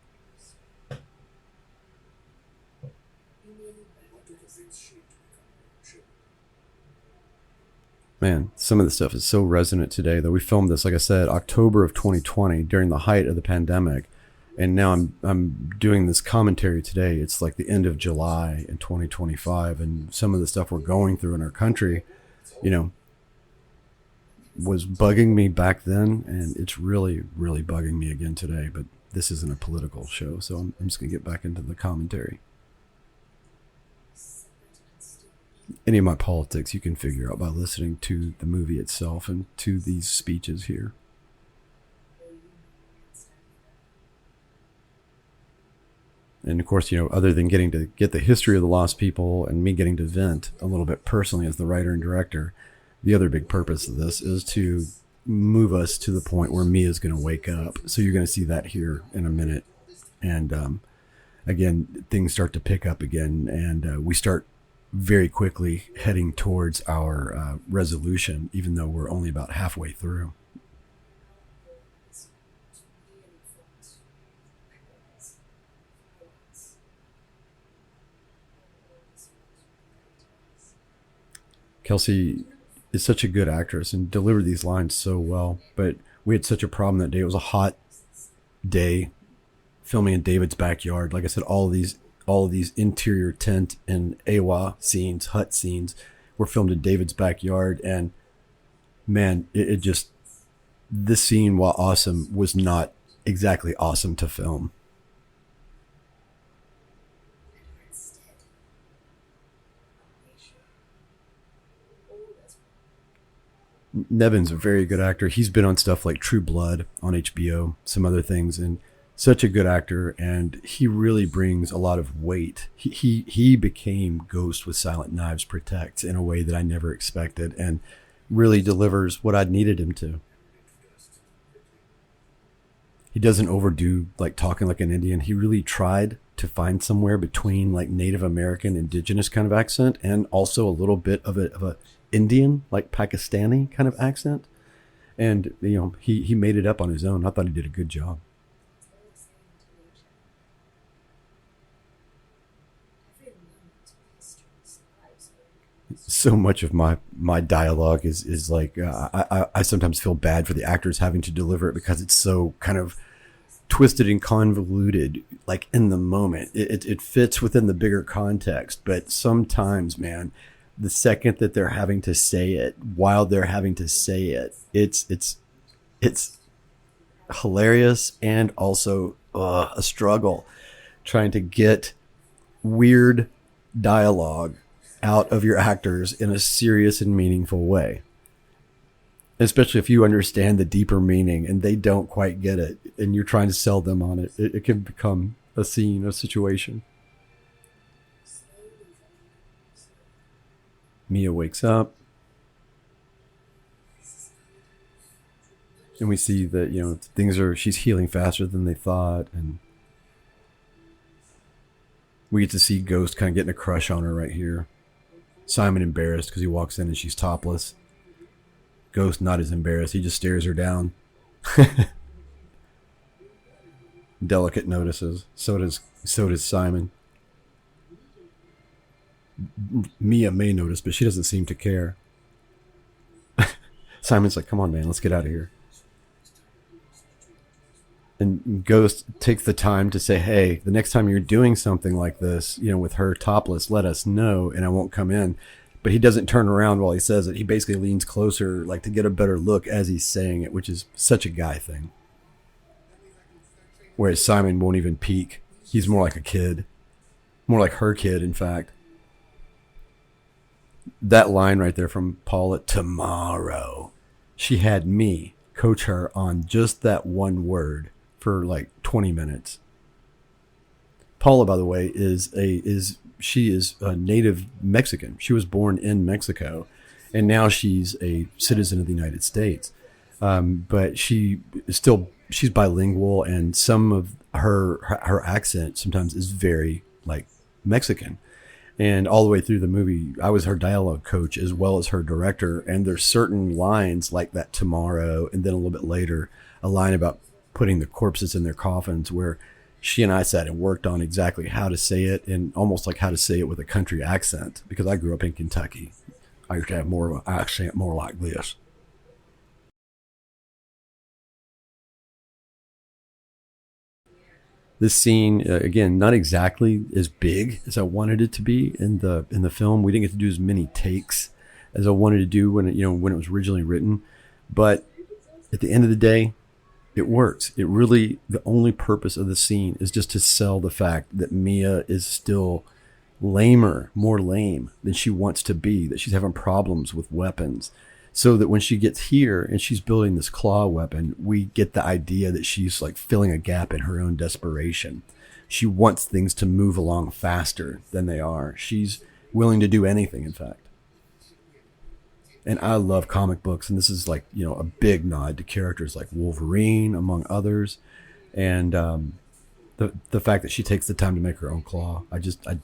Man, some of the stuff is so resonant today, though. We filmed this, like I said, October of 2020 during the height of the pandemic. And now I'm doing this commentary today. It's like the end of July in 2025. And some of the stuff we're going through in our country, you know, was bugging me back then. And it's really, really bugging me again today. But this isn't a political show, so I'm just going to get back into the commentary. Any of my politics you can figure out by listening to the movie itself and to these speeches here. And of course, you know, other than getting to get the history of the lost people and me getting to vent a little bit personally as the writer and director, the other big purpose of this is to move us to the point where Mia's going to wake up. So you're going to see that here in a minute. And again, things start to pick up again, and we start very quickly heading towards our resolution, even though we're only about halfway through. Kelsey is such a good actress and delivered these lines so well, but we had such a problem that day. It was a hot day filming in David's backyard. Like I said, all of these interior tent and AWA scenes, hut scenes, were filmed in David's backyard. And man, it just, this scene, while awesome, was not exactly awesome to film. Nevin's a very good actor. He's been on stuff like True Blood on HBO, some other things, and such a good actor, and he really brings a lot of weight. He became Ghost with Silent Knives Protects in a way that I never expected, and really delivers what I'd needed him to. He doesn't overdo like talking like an Indian. He really tried to find somewhere between like Native American, indigenous kind of accent, and also a little bit of a Indian, like Pakistani kind of accent. And you know, he made it up on his own. I thought he did a good job. So much of my dialogue is like I sometimes feel bad for the actors having to deliver it because it's so kind of twisted and convoluted, like in the moment. It fits within the bigger context, but sometimes, man, the second that they're having to say it, while they're having to say it, it's hilarious and also a struggle trying to get weird dialogue out of your actors in a serious and meaningful way. Especially if you understand the deeper meaning and they don't quite get it and you're trying to sell them on it, it can become a scene, a situation. Mia wakes up and we see that, you know, she's healing faster than they thought, and we get to see Ghost kind of getting a crush on her right here. Simon embarrassed because he walks in and she's topless. Ghost not as embarrassed. He just stares her down. Delicate notices. So does Simon. Mia may notice, but she doesn't seem to care. Simon's like, come on, man, let's get out of here. And Ghost takes the time to say, hey, the next time you're doing something like this, with her topless, let us know and I won't come in. But he doesn't turn around while he says it. He basically leans closer, like to get a better look as he's saying it, which is such a guy thing. Whereas Simon won't even peek. He's more like a kid. More like her kid, in fact. That line right there from Paula, tomorrow. She had me coach her on just that one word for like 20 minutes. Paula, by the way, she is a native Mexican. She was born in Mexico, and now she's a citizen of the United States. But she's bilingual, and some of her accent sometimes is very like Mexican. And all the way through the movie, I was her dialogue coach as well as her director. And there's certain lines like that tomorrow, and then a little bit later, a line about putting the corpses in their coffins, where she and I sat and worked on exactly how to say it, and almost like how to say it with a country accent, because I grew up in Kentucky. I used to have more of an accent more like this. This scene, again, not exactly as big as I wanted it to be in the film. We didn't get to do as many takes as I wanted to do when it was originally written, but at the end of the day, it works. It really, the only purpose of the scene is just to sell the fact that Mia is still more lame than she wants to be, that she's having problems with weapons. So that when she gets here and she's building this claw weapon, we get the idea that she's like filling a gap in her own desperation. She wants things to move along faster than they are. She's willing to do anything, in fact. And I love comic books, and this is like, a big nod to characters like Wolverine, among others. And the fact that she takes the time to make her own claw, I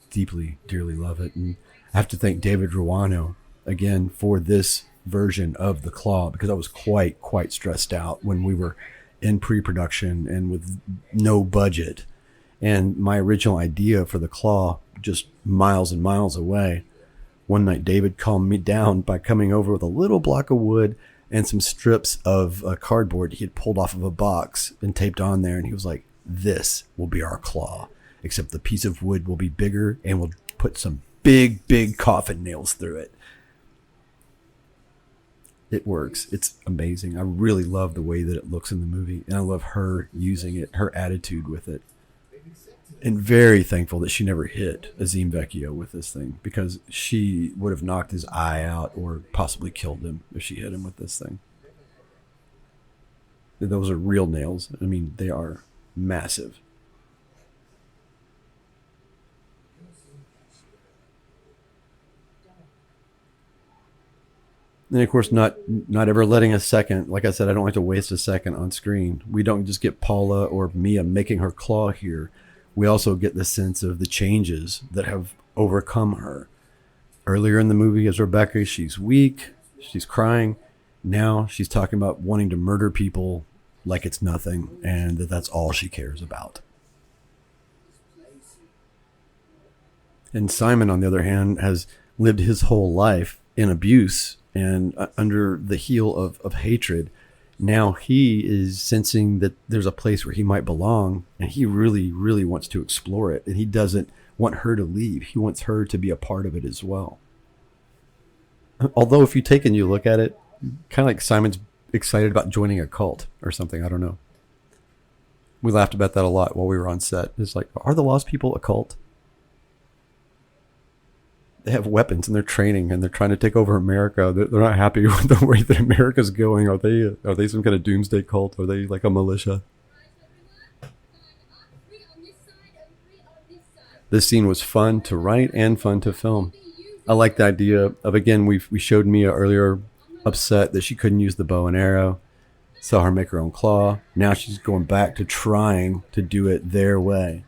deeply, dearly love it. And I have to thank David Ruano again for this version of the claw, because I was quite stressed out when we were in pre-production and with no budget. And my original idea for the claw, just miles and miles away, one night David calmed me down by coming over with a little block of wood and some strips of cardboard he had pulled off of a box and taped on there. And he was like, this will be our claw, except the piece of wood will be bigger and we'll put some big coffin nails through it. It works. It's amazing. I really love the way that it looks in the movie, and I love her using it, her attitude with it. And very thankful that she never hit Azim Vecchio with this thing, because she would have knocked his eye out or possibly killed him if she hit him with this thing. Those are real nails. I mean, they are massive. And of course, not ever letting a second, like I said, I don't like to waste a second on screen. We don't just get Paula or Mia making her claw here. We also get the sense of the changes that have overcome her. Earlier in the movie, as Rebecca, she's weak, she's crying. Now she's talking about wanting to murder people like it's nothing, and that's all she cares about. And Simon, on the other hand, has lived his whole life in abuse and under the heel of hatred. Now he is sensing that there's a place where he might belong, and he really wants to explore it. And he doesn't want her to leave. He wants her to be a part of it as well. Although if you take and you look at it, kind of like Simon's excited about joining a cult or something. I don't know. We laughed about that a lot while we were on set. It's like, are the Lost People a cult? They have weapons and they're training and they're trying to take over America. They're not happy with the way that America's going. Are they some kind of doomsday cult? Are they like a militia? This scene was fun to write and fun to film. I like the idea of, again, we showed Mia earlier upset that she couldn't use the bow and arrow. Saw her make her own claw. Now she's going back to trying to do it their way.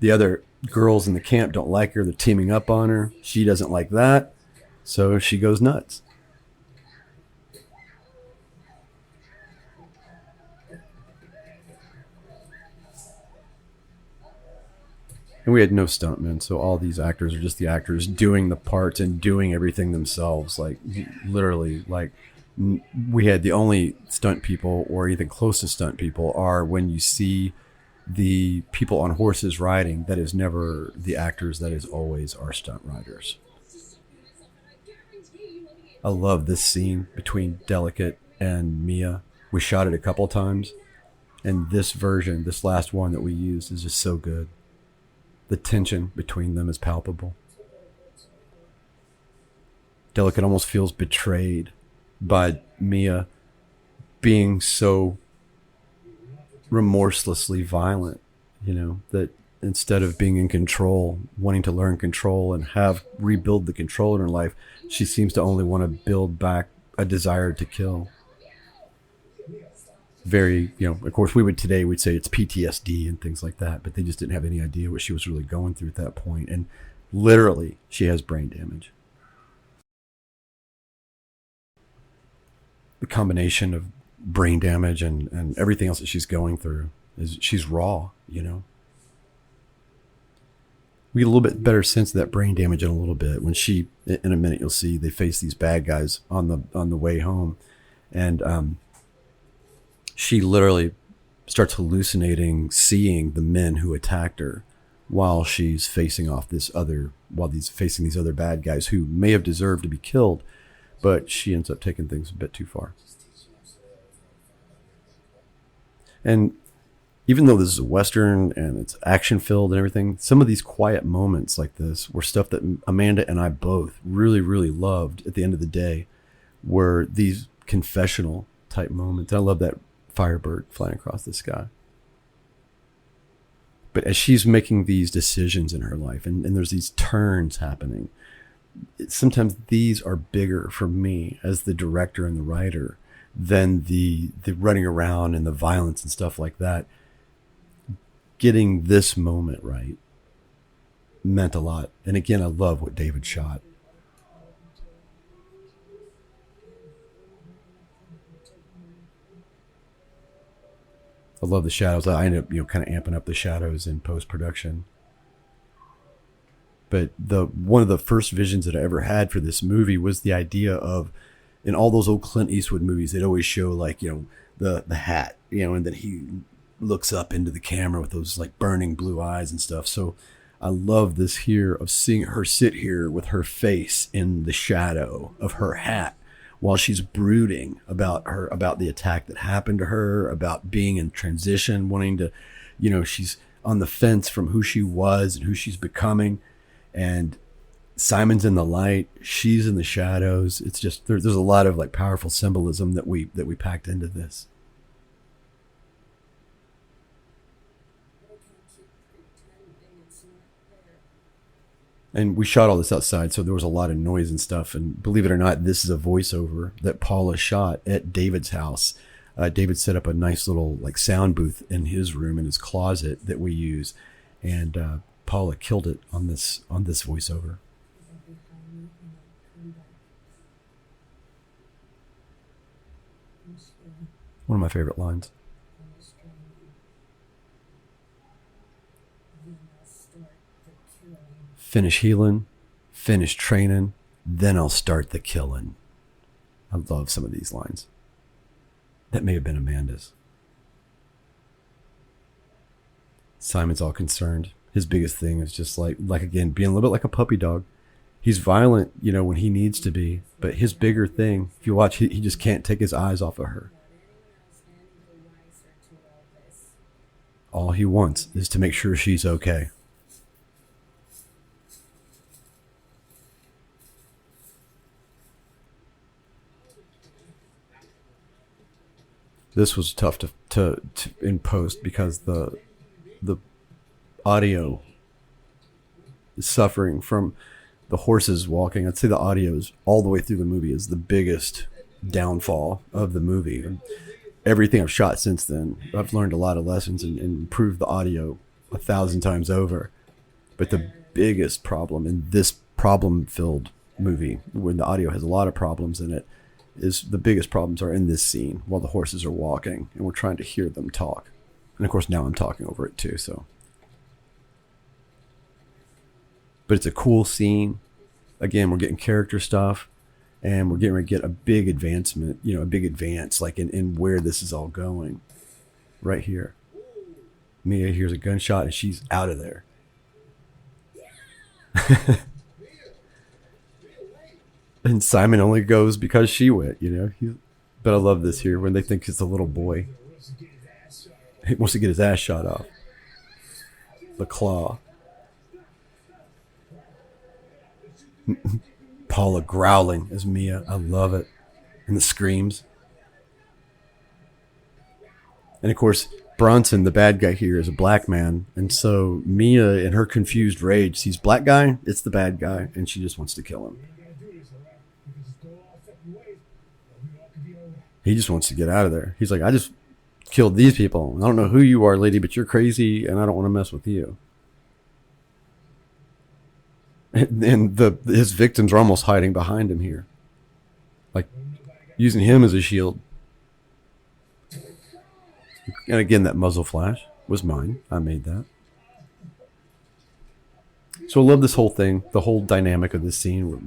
The other girls in the camp don't like her. They're teaming up on her. She doesn't like that. So she goes nuts. And we had no stuntmen, so all these actors are just the actors doing the parts and doing everything themselves. Like, literally, like We had the only stunt people or even close to stunt people are when you see the people on horses riding. That is never the actors. That is always our stunt riders. I love this scene between Delicate and Mia. We shot it a couple times, and this version, this last one that we used, is just so good. The tension between them is palpable. Delicate almost feels betrayed by Mia being so remorselessly violent, that instead of being in control, wanting to learn control and have rebuild the control in her life, she seems to only want to build back a desire to kill. Very, of course, we'd say it's PTSD and things like that, but they just didn't have any idea what she was really going through at that point. And literally, she has brain damage. The combination of brain damage and everything else that she's going through is she's raw, We get a little bit better sense of that brain damage in a little bit when she, in a minute, you'll see they face these bad guys on the way home, and she literally starts hallucinating, seeing the men who attacked her while she's facing these other bad guys who may have deserved to be killed, but she ends up taking things a bit too far. And even though this is a Western and it's action filled and everything, some of these quiet moments like this were stuff that Amanda and I both really, really loved at the end of the day, were these confessional type moments. I love that Firebird flying across the sky. But as she's making these decisions in her life, and there's these turns happening, sometimes these are bigger for me as the director and the writer than the running around and the violence and stuff like that. Getting this moment right meant a lot. And again, I love what David shot. I love the shadows. I ended up, kind of amping up the shadows in post-production. But one of the first visions that I ever had for this movie was the idea of, in all those old Clint Eastwood movies, they'd always show the hat, and then he looks up into the camera with those like burning blue eyes and stuff. So I love this here of seeing her sit here with her face in the shadow of her hat while she's brooding about the attack that happened to her, about being in transition, wanting to, she's on the fence from who she was and who she's becoming. And Simon's in the light, she's in the shadows. It's just, there's a lot of like powerful symbolism that we packed into this. And we shot all this outside, so there was a lot of noise and stuff. And believe it or not, this is a voiceover that Paula shot at David's house. David set up a nice little like sound booth in his room, in his closet, that we use. And Paula killed it on this voiceover. One of my favorite lines. Finish healing, finish training, then I'll start the killing. I love some of these lines. That may have been Amanda's. Simon's all concerned. His biggest thing is just like again, being a little bit like a puppy dog. He's violent, when he needs to be, but his bigger thing, if you watch, he just can't take his eyes off of her. All he wants is to make sure she's okay. This was tough to in post because the audio is suffering from the horses walking. I'd say the audio is all the way through the movie is the biggest downfall of the movie. And everything I've shot since then, I've learned a lot of lessons and improved the audio 1,000 times over. But the biggest problem in this problem-filled movie, when the audio has a lot of problems in it, is the biggest problems are in this scene while the horses are walking and we're trying to hear them talk. And of course now I'm talking over it too, so. But it's a cool scene. Again, we're getting character stuff. And we're getting ready to get a big advancement, a big advance, like in where this is all going. Right here. Mia hears a gunshot and she's out of there. And Simon only goes because she went, But I love this here when they think it's a little boy. He wants to get his ass shot off. The claw. Paula growling as Mia. I love it. And the screams. And of course, Bronson, the bad guy here, is a black man. And so Mia, in her confused rage, sees black guy, it's the bad guy, and she just wants to kill him. He just wants to get out of there. He's like, I just killed these people. I don't know who you are, lady, but you're crazy, and I don't want to mess with you. And his victims are almost hiding behind him here. Like, using him as a shield. And again, that muzzle flash was mine. I made that. So I love this whole thing, the whole dynamic of this scene. Where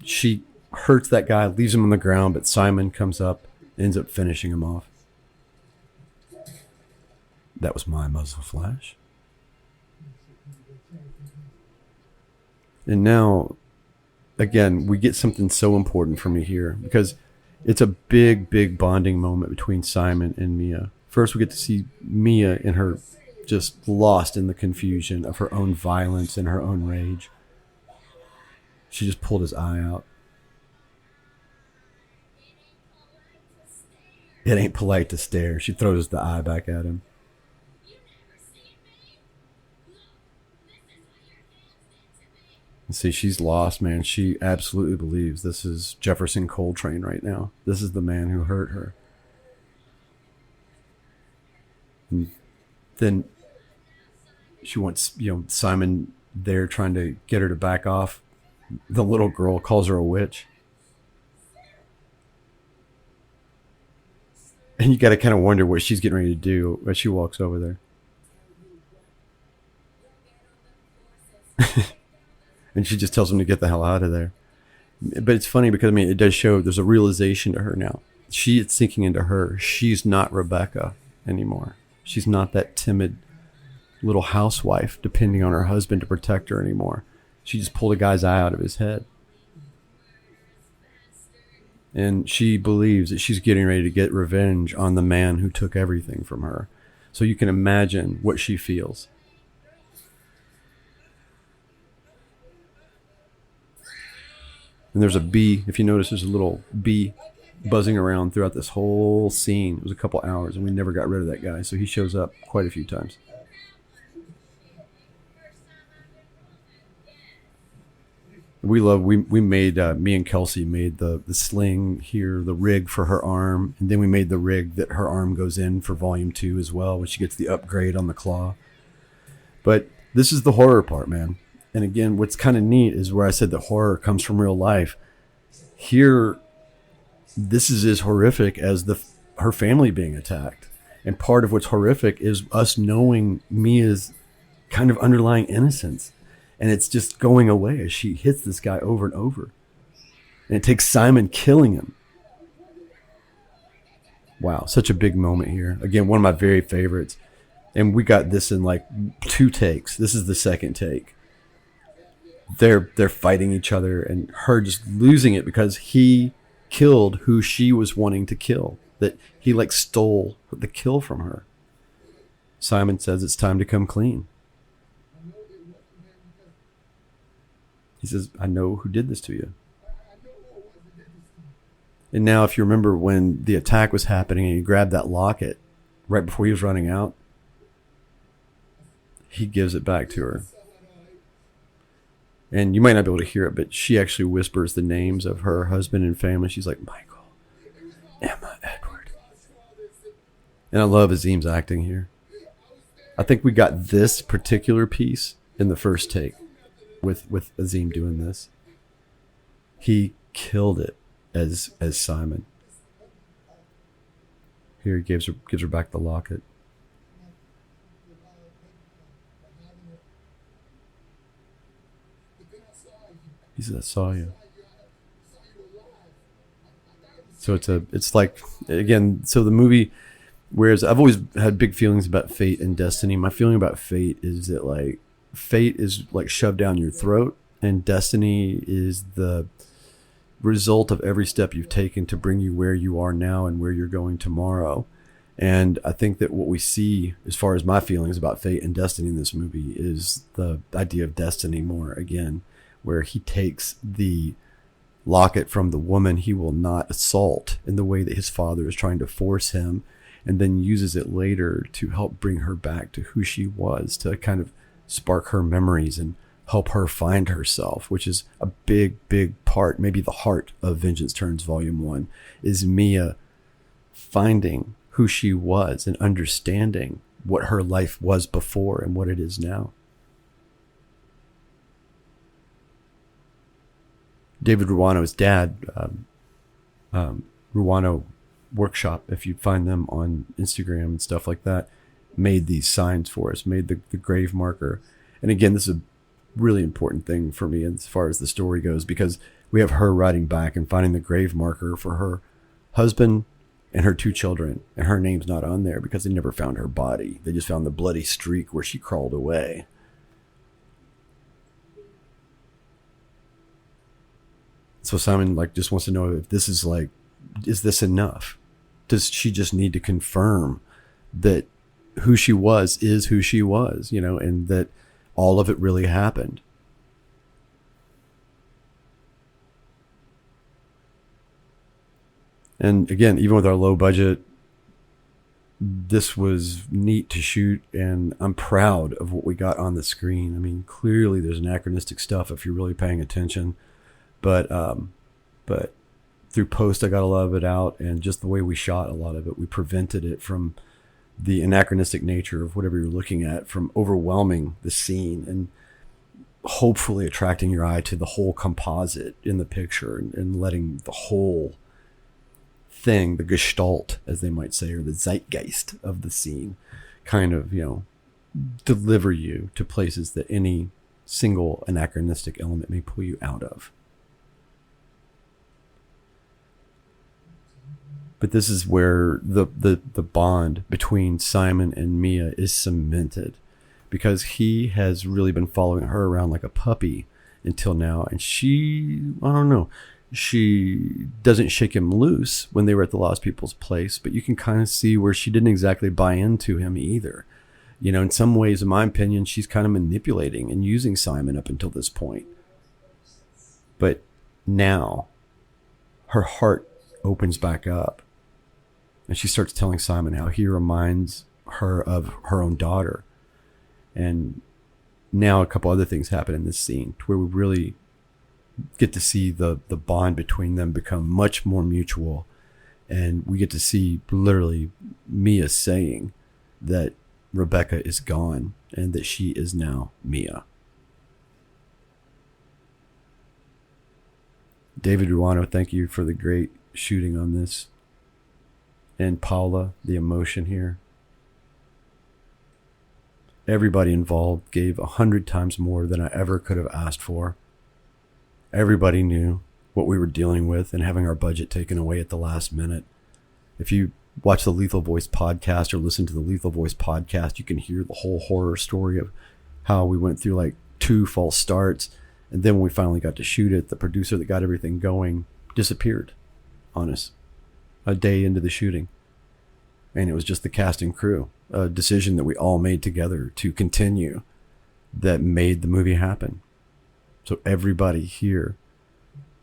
she hurts that guy, leaves him on the ground, but Simon comes up, ends up finishing him off. That was my muzzle flash. And now, again, we get something so important for me here because it's a big, big bonding moment between Simon and Mia. First, we get to see Mia in her just lost in the confusion of her own violence and her own rage. She just pulled his eye out. It ain't polite to stare. She throws the eye back at him. And see, she's lost, man. She absolutely believes this is Jefferson Coltrane right now. This is the man who hurt her. And then she wants, Simon there trying to get her to back off. The little girl calls her a witch. And you got to kind of wonder what she's getting ready to do as she walks over there. And she just tells him to get the hell out of there. But it's funny because, it does show there's a realization to her now. It's sinking into her. She's not Rebecca anymore. She's not that timid little housewife depending on her husband to protect her anymore. She just pulled a guy's eye out of his head. And she believes that she's getting ready to get revenge on the man who took everything from her. So you can imagine what she feels. And there's a bee. If you notice, there's a little bee buzzing around throughout this whole scene. It was a couple hours, and we never got rid of that guy. So he shows up quite a few times. We made, me and Kelsey made the sling here, the rig for her arm. And then we made the rig that her arm goes in for volume 2 as well, when she gets the upgrade on the claw. But this is the horror part, man. And again, what's kind of neat is where I said that horror comes from real life. Here, this is as horrific as her family being attacked. And part of what's horrific is us knowing Mia's kind of underlying innocence. And it's just going away as she hits this guy over and over. And it takes Simon killing him. Wow, such a big moment here. Again, one of my very favorites. And we got this in like 2 takes. This is the second take. They're fighting each other and her just losing it because he killed who she was wanting to kill. That he stole the kill from her. Simon says it's time to come clean. He says, I know who did this to you. And now if you remember when the attack was happening and he grabbed that locket right before he was running out, he gives it back to her. And you might not be able to hear it, but she actually whispers the names of her husband and family. She's like, Michael, Emma, Edward. And I love Azim's acting here. I think we got this particular piece in the first take with Azim doing this. He killed it as Simon. Here he gives her back the locket. He said, I saw you. So it's like, again, so the movie, whereas I've always had big feelings about fate and destiny, my feeling about fate is that like fate is like shoved down your throat, and destiny is the result of every step you've taken to bring you where you are now and where you're going tomorrow. And I think that what we see, as far as my feelings about fate and destiny in this movie, is the idea of destiny more again, where he takes the locket from the woman he will not assault in the way that his father is trying to force him, and then uses it later to help bring her back to who she was, to kind of spark her memories and help her find herself, which is a big, big part, maybe the heart of Vengeance Turns Volume 1, is Mia finding who she was and understanding what her life was before and what it is now. David Ruano's dad, Ruano Workshop, if you find them on Instagram and stuff like that, made these signs for us, made the grave marker. And again, this is a really important thing for me as far as the story goes, because we have her riding back and finding the grave marker for her husband and her 2 children, and her name's not on there because they never found her body. They just found the bloody streak where she crawled away. So Simon like just wants to know if this is like, is this enough? Does she just need to confirm that who she was is who she was, you know, and that all of it really happened? And again, even with our low budget, this was neat to shoot, and I'm proud of what we got on the screen. I mean, clearly there's anachronistic stuff if you're really paying attention, but through post, I got a lot of it out, and just the way we shot a lot of it, we prevented it from the anachronistic nature of whatever you're looking at from overwhelming the scene and hopefully attracting your eye to the whole composite in the picture, and letting the whole thing, the gestalt, as they might say, or the zeitgeist of the scene, kind of, you know, deliver you to places that any single anachronistic element may pull you out of. But this is where the bond between Simon and Mia is cemented, because he has really been following her around like a puppy until now. And she, I don't know, she doesn't shake him loose when they were at the Lost People's place, but you can kind of see where she didn't exactly buy into him either. You know, in some ways, in my opinion, she's kind of manipulating and using Simon up until this point. But now her heart opens back up, and she starts telling Simon how he reminds her of her own daughter. And now a couple other things happen in this scene to where we really get to see the bond between them become much more mutual. And we get to see literally Mia saying that Rebecca is gone and that she is now Mia. David Ruano, thank you for the great shooting on this. And Paula, the emotion here. Everybody involved gave 100 times more than I ever could have asked for. Everybody knew what we were dealing with and having our budget taken away at the last minute. If you watch the Lethal Voice podcast or listen to the Lethal Voice podcast, you can hear the whole horror story of how we went through like 2 false starts. And then when we finally got to shoot it, the producer that got everything going disappeared on us a day into the shooting. And it was just the cast and crew, a decision that we all made together to continue, that made the movie happen. So everybody here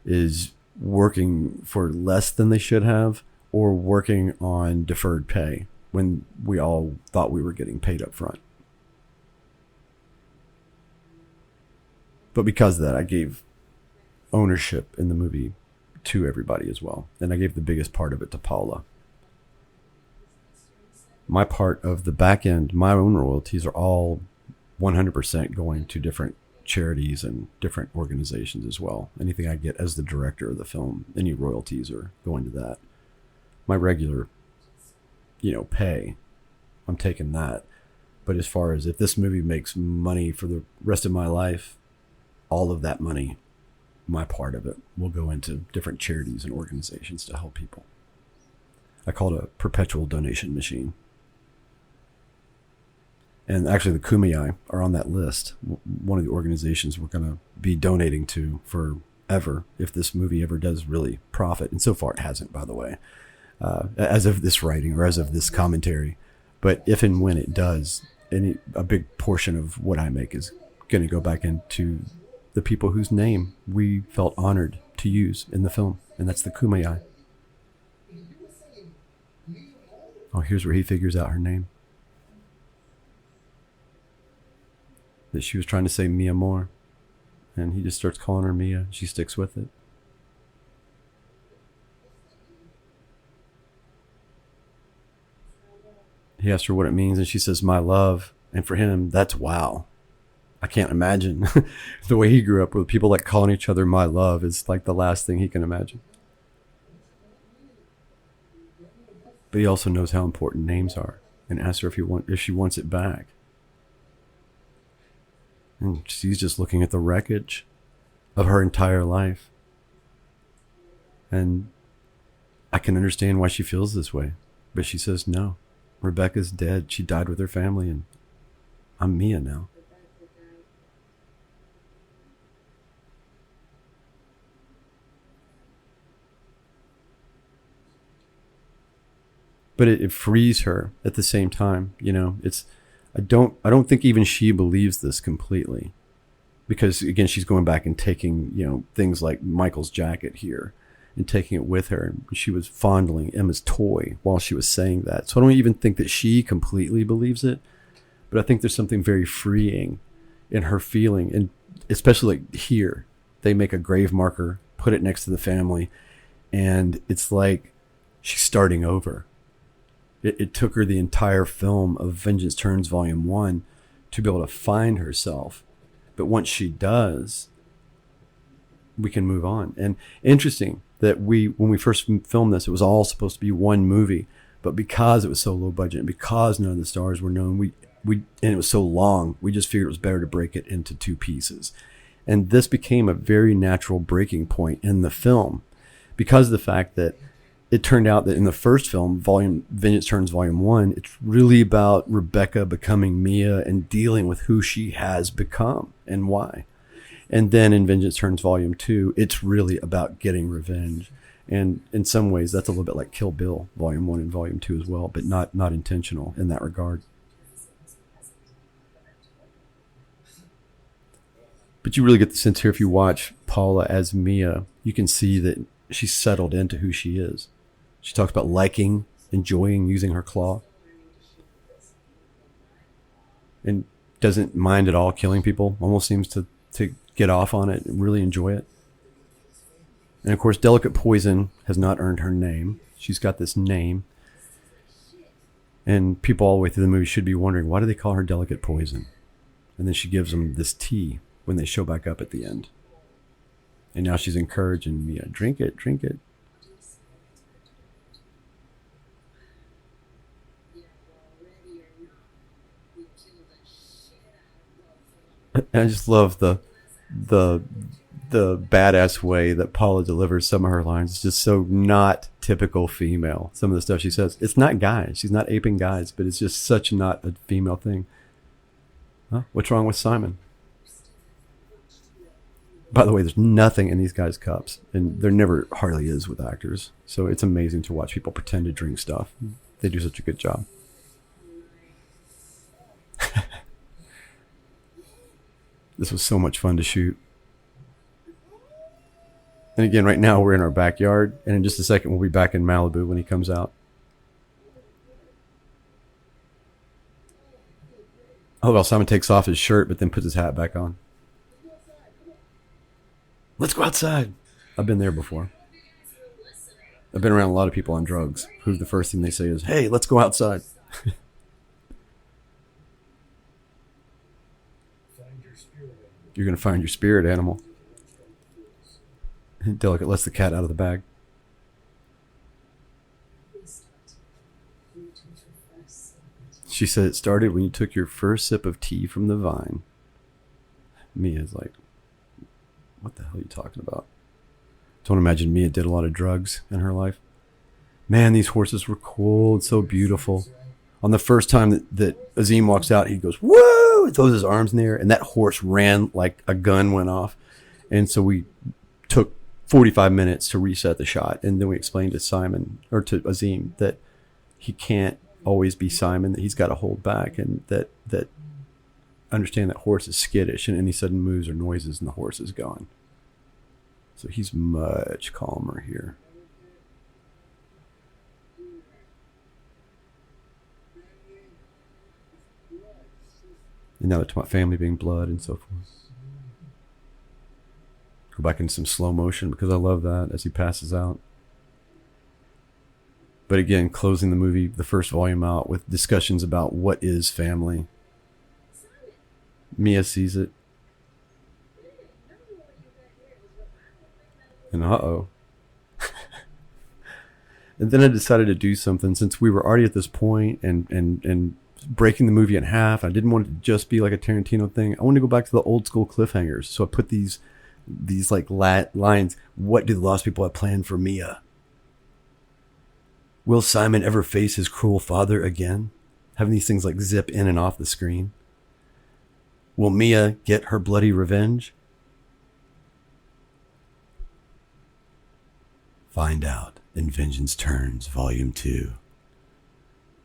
is working for less than they should have, or working on deferred pay when we all thought we were getting paid up front. But because of that, I gave ownership in the movie to everybody as well. And I gave the biggest part of it to Paula. My part of the back end, my own royalties, are all 100% going to different charities and different organizations as well. Anything I get as the director of the film, any royalties are going to that. My regular, pay, I'm taking that. But as far as if this movie makes money for the rest of my life, all of that money my part of it will go into different charities and organizations to help people. I call it a perpetual donation machine. And actually, the Kumeyaay are on that list. One of the organizations we're going to be donating to forever if this movie ever does really profit. And so far, it hasn't, by the way, as of this writing or as of this commentary. But if and when it does, a big portion of what I make is going to go back into the people whose name we felt honored to use in the film, and that's the Kumeyaay. Oh, here's where he figures out her name. That she was trying to say Mia more, and he just starts calling her Mia. She sticks with it. He asked her what it means, and she says, my love. And for him, that's wow. I can't imagine the way he grew up with people like calling each other my love is like the last thing he can imagine. But he also knows how important names are, and asks her if she wants it back. And she's just looking at the wreckage of her entire life. And I can understand why she feels this way. But she says, no, Rebecca's dead. She died with her family, and I'm Mia now. But it frees her at the same time. You know, I don't think even she believes this completely, because again, she's going back and taking, things like Michael's jacket here and taking it with her. She was fondling Emma's toy while she was saying that. So I don't even think that she completely believes it, but I think there's something very freeing in her feeling. And especially like here, they make a grave marker, put it next to the family, and it's like she's starting over. It took her the entire film of Vengeance Turns Volume 1 to be able to find herself. But once she does, we can move on. And interesting that when we first filmed this, it was all supposed to be one movie. But because it was so low budget and because none of the stars were known, and it was so long, we just figured it was better to break it into two pieces. And this became a very natural breaking point in the film because of the fact that it turned out that in the first film, Vengeance Turns Volume 1, it's really about Rebecca becoming Mia and dealing with who she has become and why. And then in Vengeance Turns Volume 2, it's really about getting revenge. And in some ways, that's a little bit like Kill Bill, Volume 1 and Volume 2 as well, but not intentional in that regard. But you really get the sense here, if you watch Paula as Mia, you can see that she's settled into who she is. She talks about liking, enjoying using her claw, and doesn't mind at all killing people. Almost seems to get off on it and really enjoy it. And of course, Delicate Poison has not earned her name. She's got this name. And people all the way through the movie should be wondering, why do they call her Delicate Poison? And then she gives them this tea when they show back up at the end. And now she's encouraging me, drink it, drink it. And I just love the badass way that Paula delivers some of her lines. It's just so not typical female. Some of the stuff she says, it's not guys. She's not aping guys, but it's just such not a female thing. Huh? What's wrong with Simon? By the way, there's nothing in these guys' cups, and there never hardly is with actors. So it's amazing to watch people pretend to drink stuff. They do such a good job. This was so much fun to shoot. And again, right now we're in our backyard, and in just a second we'll be back in Malibu when he comes out. Oh, well, Simon takes off his shirt, but then puts his hat back on. Let's go outside. I've been there before. I've been around a lot of people on drugs who the first thing they say is, hey, let's go outside. You're going to find your spirit animal. Delicate lets the cat out of the bag. She said it started when you took your first sip of tea from the vine. Mia's like, What the hell are you talking about? Don't imagine Mia did a lot of drugs in her life. Man, these horses were cool and so beautiful. On the first time that Azim walks out, he goes, whoa, he throws his arms in the air, and that horse ran like a gun went off. And so we took 45 minutes to reset the shot. And then we explained to Simon, or to Azim, that he can't always be Simon, that he's got to hold back, and that understand that horse is skittish, and any sudden moves or noises and the horse is gone. So he's much calmer here. And now to my family being blood and so forth. Go back into some slow motion because I love that as he passes out. But again, closing the movie, the first volume out with discussions about what is family. Mia sees it. And uh-oh. And then I decided to do something since we were already at this point and breaking the movie in half. I didn't want it to just be like a Tarantino thing. I wanted to go back to the old school cliffhangers. So I put these like lines. What do the lost people have planned for Mia? Will Simon ever face his cruel father again? Having these things like zip in and off the screen. Will Mia get her bloody revenge? Find out in Vengeance Turns Volume 2.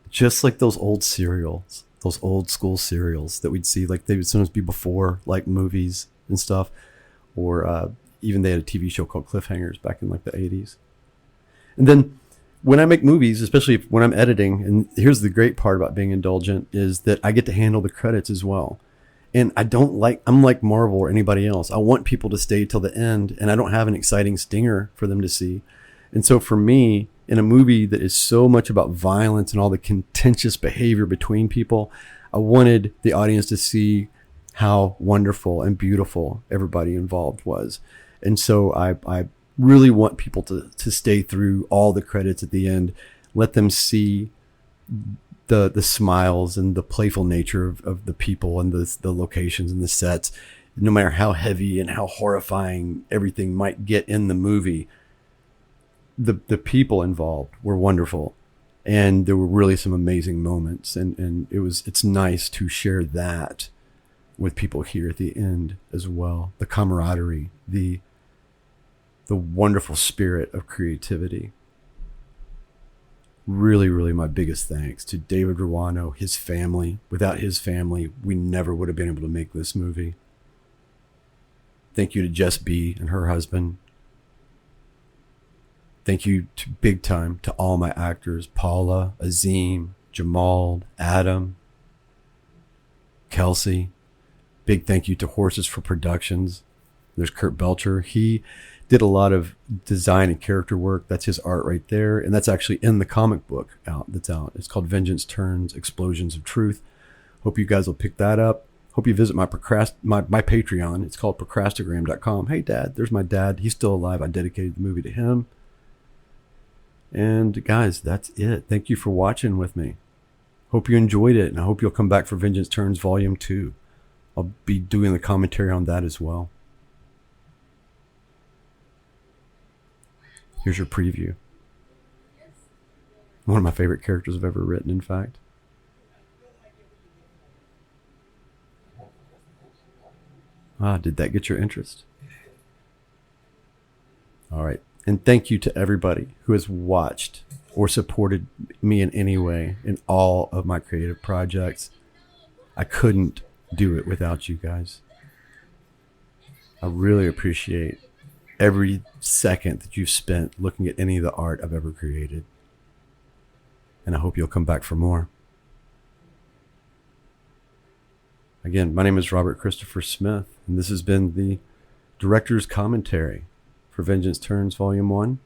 Just like those old serials, those old school serials that we'd see, like they would sometimes be before like movies and stuff, or even they had a TV show called Cliffhangers back in like the 80s. And then when I make movies, especially when I'm editing, and here's the great part about being indulgent, is that I get to handle the credits as well. And I'm like Marvel or anybody else. I want people to stay till the end, and I don't have an exciting stinger for them to see. And so for me, in a movie that is so much about violence and all the contentious behavior between people, I wanted the audience to see how wonderful and beautiful everybody involved was. And so I really want people to stay through all the credits at the end, let them see the smiles and the playful nature of the people and the locations and the sets. No matter how heavy and how horrifying everything might get in the movie, the people involved were wonderful, and there were really some amazing moments, and it's nice to share that with people here at the end as well. The camaraderie, the wonderful spirit of creativity. Really, really my biggest thanks to David Ruano, his family. Without his family, we never would have been able to make this movie. Thank you to Jess B and her husband. Thank you to big time to all my actors, Paula, Azim, Jamal, Adam, Kelsey. Big thank you to Horses for Productions. There's Kurt Belcher. He did a lot of design and character work. That's his art right there. And that's actually in the comic book that's out. It's called Vengeance Turns, Explosions of Truth. Hope you guys will pick that up. Hope you visit my Patreon. It's called procrastogram.com. Hey, Dad, there's my dad. He's still alive. I dedicated the movie to him. And guys, that's it. Thank you for watching with me. Hope you enjoyed it, and I hope you'll come back for Vengeance Turns Volume 2. I'll be doing the commentary on that as well. Here's your preview. One of my favorite characters I've ever written, in fact. Did that get your interest? All right. And thank you to everybody who has watched or supported me in any way in all of my creative projects. I couldn't do it without you guys. I really appreciate every second that you've spent looking at any of the art I've ever created. And I hope you'll come back for more. Again, my name is Robert Christopher Smith, and this has been the director's commentary for Vengeance Turns Volume 1.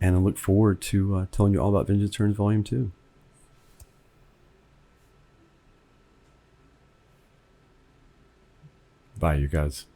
And I look forward to telling you all about Vengeance Turns Volume 2. Bye, you guys.